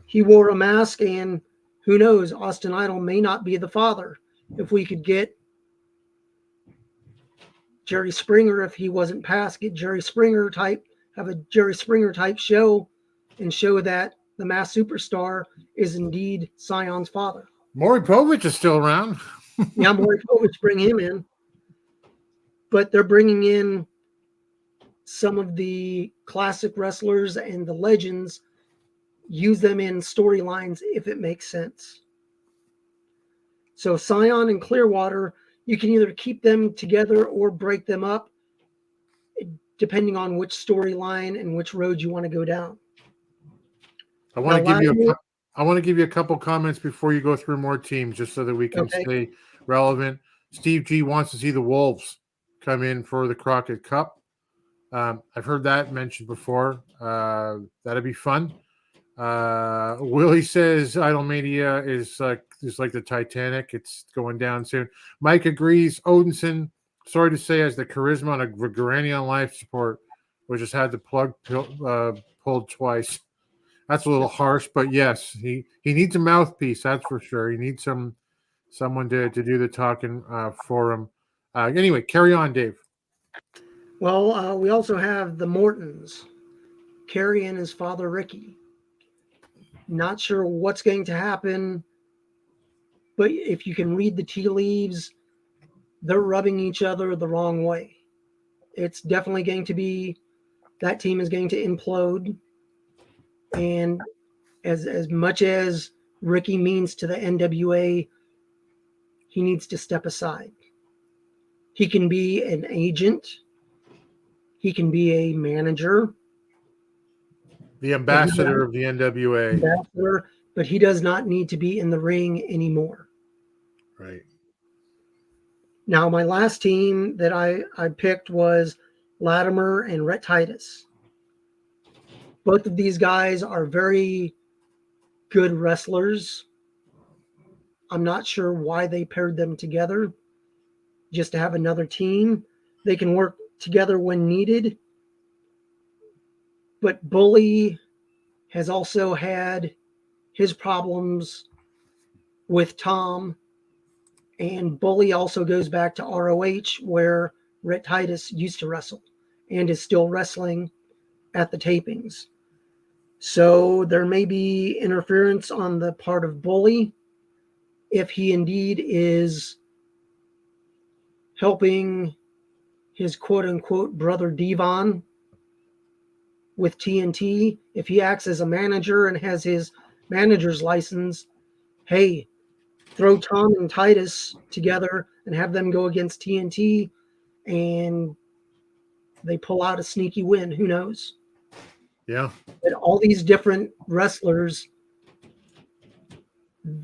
He wore a mask, and who knows, Austin Idol may not be the father. If we could get Jerry Springer, if he wasn't passed, get Jerry Springer type, have a Jerry Springer type show and show that the masked superstar is indeed Sion's father. Maury Povich is still around. Yeah, Maury Povich, bring him in. But they're bringing in some of the classic wrestlers and the legends, use them in storylines if it makes sense. So Sion and Clearwater, you can either keep them together or break them up, depending on which storyline and which road you want to go down. I want to give you a couple comments before you go through more teams, just so that we can stay relevant. Steve G wants to see the Wolves come in for the Crockett Cup. I've heard that mentioned before. That'd be fun. Willie says Idolmania is like the Titanic. It's going down soon. Mike agrees. Odinson, sorry to say, has the charisma on a granny on life support, which has had the plug pulled twice. That's a little harsh, but yes, he needs a mouthpiece. That's for sure. He needs someone to do the talking for him. Anyway, carry on, Dave. Well, we also have the Mortons, Kerry and his father Ricky. Not sure what's going to happen, but if you can read the tea leaves, they're rubbing each other the wrong way. It's definitely going to be, that team is going to implode. And as much as Ricky means to the NWA, he needs to step aside. He can be an agent. He can be a manager. The ambassador of the NWA. Ambassador, but he does not need to be in the ring anymore. Right. Now, my last team that I picked was Latimer and Rhett Titus. Both of these guys are very good wrestlers. I'm not sure why they paired them together, just to have another team. They can work together when needed. But Bully has also had his problems with Tom. And Bully also goes back to ROH, where Rhett Titus used to wrestle and is still wrestling at the tapings. So there may be interference on the part of Bully if he indeed is helping his quote-unquote brother Devon with TNT. If he acts as a manager and has his manager's license, hey, throw Tom and Titus together and have them go against TNT and they pull out a sneaky win. Who knows? Yeah. But all these different wrestlers,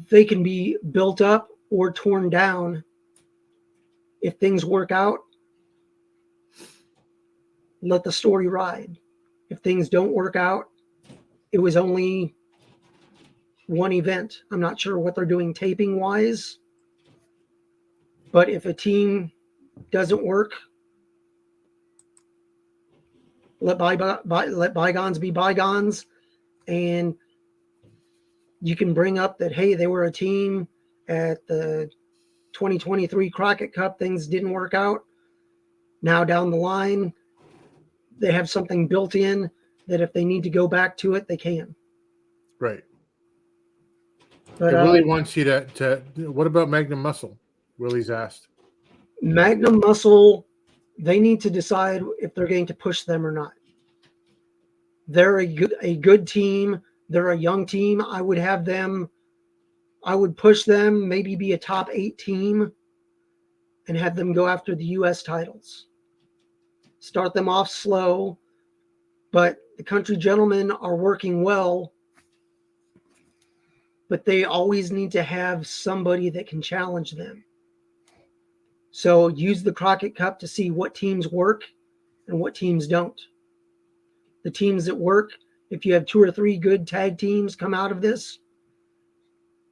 they can be built up or torn down. If things work out, let the story ride. If things don't work out, it was only one event. I'm not sure what they're doing taping wise, but if a team doesn't work, let bygones be bygones. And you can bring up that, hey, they were a team at the 2023 Crockett Cup. Things didn't work out. Now down the line, they have something built in that if they need to go back to it, they can. Right. But I really wants you to. What about Magnum Muscle? Willie's asked. Magnum Muscle, they need to decide if they're going to push them or not. They're a good team. They're a young team. I would push them, maybe be a top 8 team and have them go after the U.S. titles. Start them off slow, but the Country Gentlemen are working well, but they always need to have somebody that can challenge them. So use the Crockett Cup to see what teams work and what teams don't. The teams that work, if you have 2 or 3 good tag teams come out of this,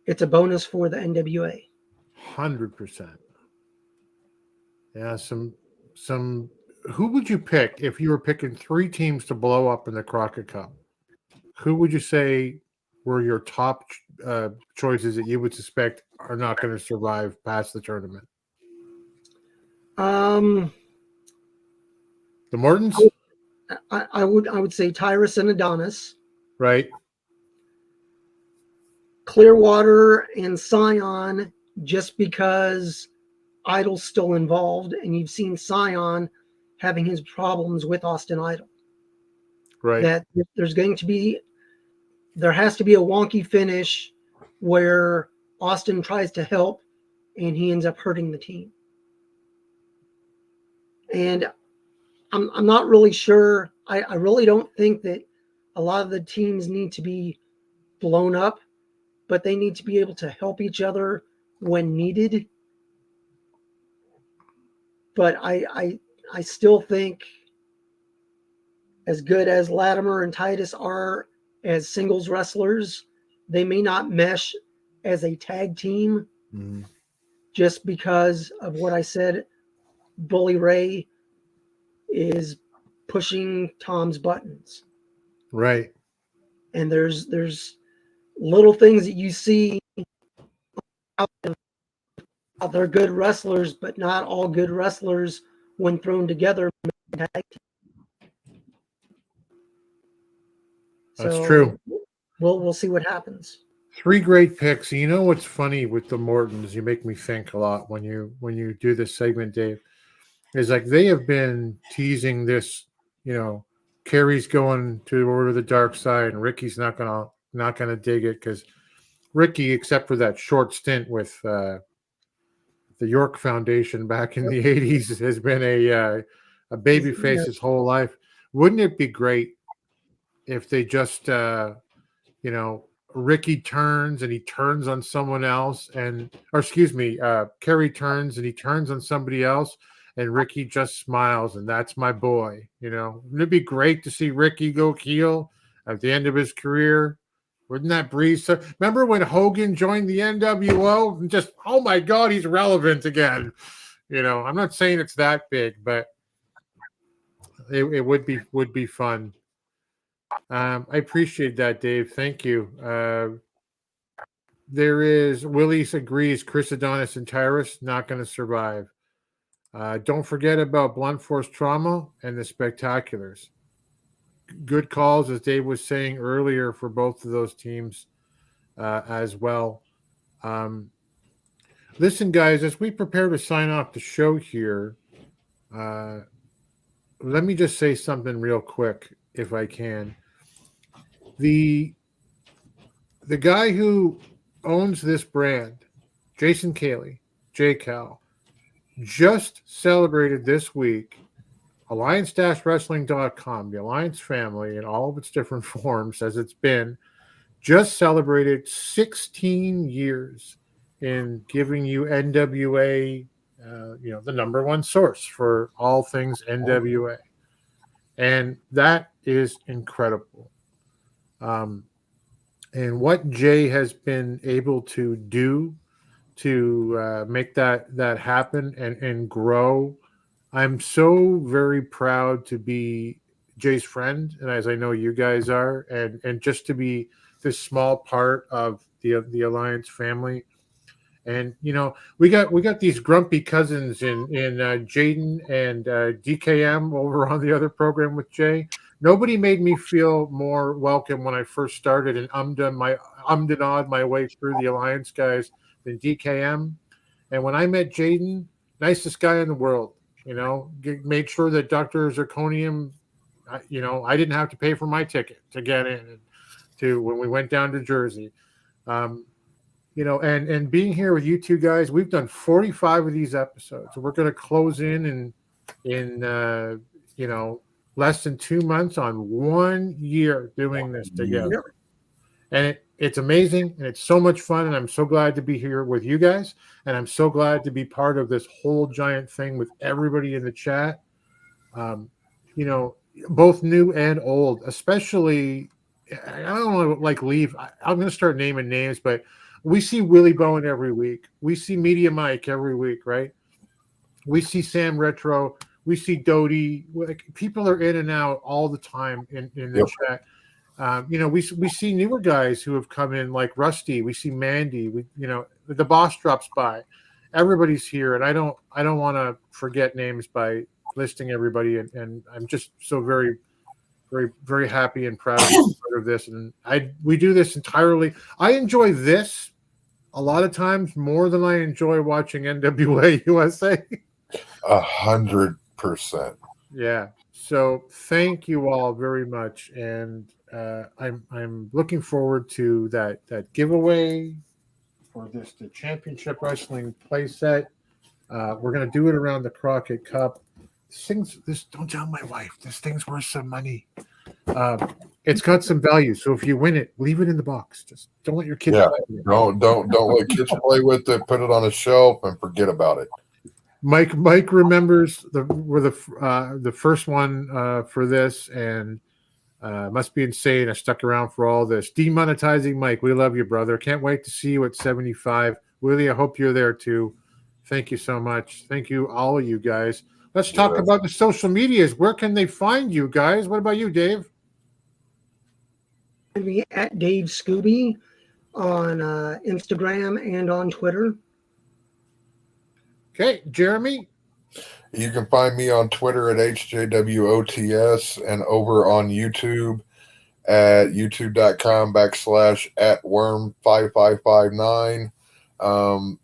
it's a bonus for the NWA. 100%. Yeah, some. Who would you pick if you were picking 3 teams to blow up in the Crockett Cup? Who would you say were your top choices that you would suspect are not going to survive past the tournament? The Mortons? I would say Tyrus and Adonis. Right. Clearwater and Scion, just because Idol's still involved, and you've seen Scion having his problems with Austin Idol. Right. That there has to be a wonky finish where Austin tries to help and he ends up hurting the team. And I'm not really sure. I really don't think that a lot of the teams need to be blown up, but they need to be able to help each other when needed. But I still think, as good as Latimer and Titus are as singles wrestlers, they may not mesh as a tag team just because of what I said. Bully Ray is pushing Tom's buttons. Right. And there's little things that you see out there. They're good wrestlers, but not all good wrestlers, when thrown together, make tag team. That's true. We'll see what happens. 3 great picks. You know what's funny with the Mortons? You make me think a lot when you do this segment, Dave. Is like they have been teasing this. Kerry's going to Order of the Dark Side, and Ricky's not gonna dig it because Ricky, except for that short stint with the York Foundation back in the 80s, has been a babyface his whole life. Wouldn't it be great if they just Ricky turns and he turns on someone else, Kerry turns and he turns on somebody else, and Ricky just smiles, and that's my boy. Wouldn't it be great to see Ricky go heel at the end of his career? Wouldn't that breeze? Remember when Hogan joined the NWO and just, oh my God, he's relevant again. I'm not saying it's that big, but it would be fun. I appreciate that, Dave. Thank you. There is Willie agrees Chris Adonis and Tyrus not going to survive. Don't forget about Blunt Force Trauma and the Spectaculars. Good calls, as Dave was saying earlier, for both of those teams as well. Listen, guys, as we prepare to sign off the show here, let me just say something real quick, if I can. The guy who owns this brand, Jason Cayley, J-Cal, just celebrated this week. Alliance-wrestling.com, the Alliance family in all of its different forms as it's been, just celebrated 16 years in giving you NWA, the number one source for all things NWA. And that is incredible. And what Jay has been able to do to make that happen and grow, I'm so very proud to be Jay's friend, and as I know you guys are, and just to be this small part of the Alliance family. And we got these grumpy cousins in Jaden and DKM over on the other program with Jay. Nobody made me feel more welcome when I first started and ummed and awed my way through the Alliance guys than DKM. And when I met Jaden, nicest guy in the world. Made sure that Dr. Zirconium, I didn't have to pay for my ticket to get in. to when we went down to Jersey. And being here with you two guys, we've done 45 of these episodes. So we're going to close in less than 2 months on 1 year doing this together. And it's amazing and it's so much fun. And I'm so glad to be here with you guys. And I'm so glad to be part of this whole giant thing with everybody in the chat. Both new and old, especially, I don't want to leave. I'm going to start naming names, but we see Willie Bowen every week. We see Media Mike every week, right? We see Sam Retro. We see Doty. People are in and out all the time in the chat. We see newer guys who have come in like Rusty. We see Mandy. The boss drops by. Everybody's here, and I don't want to forget names by listing everybody. And I'm just so very, very, very happy and proud to be part of this. And we do this entirely. I enjoy this a lot of times more than I enjoy watching NWA USA. 100%. Yeah. So thank you all very much, and I'm looking forward to that giveaway for the Championship Wrestling playset. We're gonna do it around the Crockett Cup. Don't tell my wife. This thing's worth some money. It's got some value. So if you win it, leave it in the box. Just don't let your kids play with it. Don't let kids play with it. Put it on a shelf and forget about it. Mike remembers we're the first one for this, and must be insane. I stuck around for all this. Demonetizing Mike, we love you, brother. Can't wait to see you at 75. Willie, I hope you're there too. Thank you so much. Thank you, all of you guys. Let's talk about the social medias. Where can they find you guys? What about you, Dave? Me at Dave Scooby on Instagram and on Twitter. Okay, Jeremy? You can find me on Twitter at HJWOTS and over on YouTube at youtube.com/@worm5559.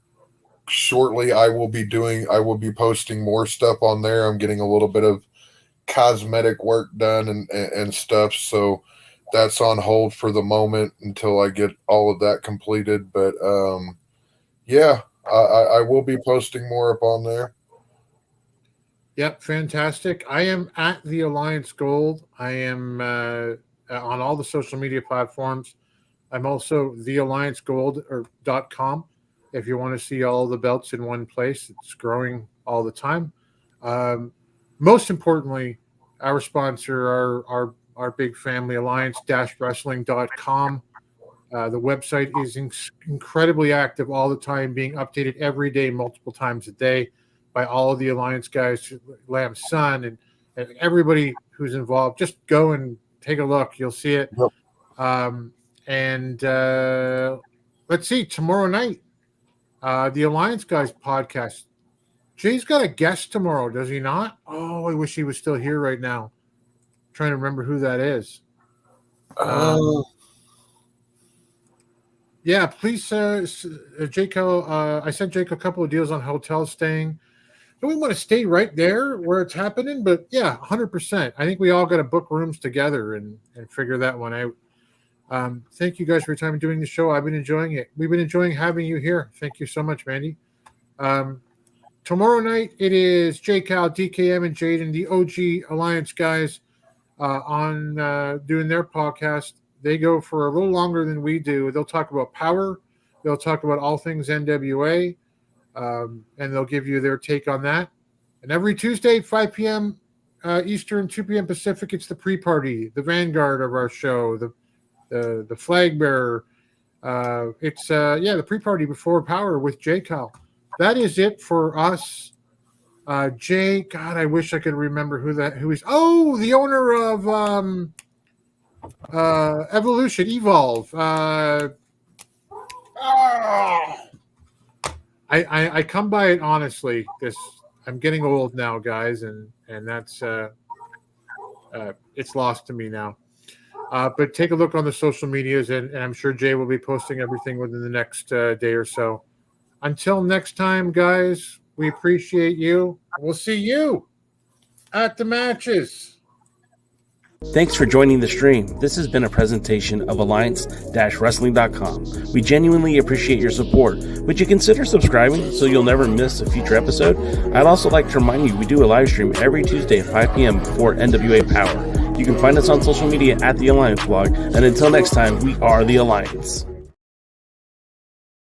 Shortly, I will be posting more stuff on there. I'm getting a little bit of cosmetic work done and stuff. So that's on hold for the moment until I get all of that completed. But I will be posting more up on there. Yep, fantastic. I am at the Alliance Gold. I am on all the social media platforms. I'm also thealliancegold.com. If you want to see all the belts in one place, it's growing all the time. Most importantly, our sponsor, our big family, alliance-wrestling.com. The website is incredibly active all the time, being updated every day, multiple times a day by all of the Alliance guys, Lamb's son, and everybody who's involved. Just go and take a look. You'll see it. Yep. Let's see, tomorrow night, the Alliance Guys podcast. Jay's got a guest tomorrow, does he not? Oh, I wish he was still here right now. I'm trying to remember who that is. Yeah, please, Jaco. I sent Jake a couple of deals on hotel staying. Don't we want to stay right there where it's happening? But yeah, 100%. I think we all got to book rooms together and figure that one out. Thank you guys for your time doing the show. I've been enjoying it. We've been enjoying having you here. Thank you so much, Mandy. Tomorrow night, it is J Cal, DKM, and Jaden, the OG Alliance guys, on doing their podcast. They go for a little longer than we do. They'll talk about power. They'll talk about all things NWA, and they'll give you their take on that. And every Tuesday, 5 p.m. Eastern, 2 p.m. Pacific, it's the pre-party, the vanguard of our show, the flag bearer. It's the pre-party before Power with J Cal. That is it for us. Jay, God, I wish I could remember who he's. Oh, the owner of Evolution, Evolve. I come by it honestly. I'm getting old now, guys, and that's it's lost to me now. But take a look on the social medias, and I'm sure Jay will be posting everything within the next day or so. Until next time, guys, we appreciate you. We'll see you at the matches. Thanks for joining the stream. This has been a presentation of Alliance-Wrestling.com. We genuinely appreciate your support. Would you consider subscribing so you'll never miss a future episode? I'd also like to remind you we do a live stream every Tuesday at 5 p.m. before NWA Power. You can find us on social media at The Alliance Blog. And until next time, we are The Alliance.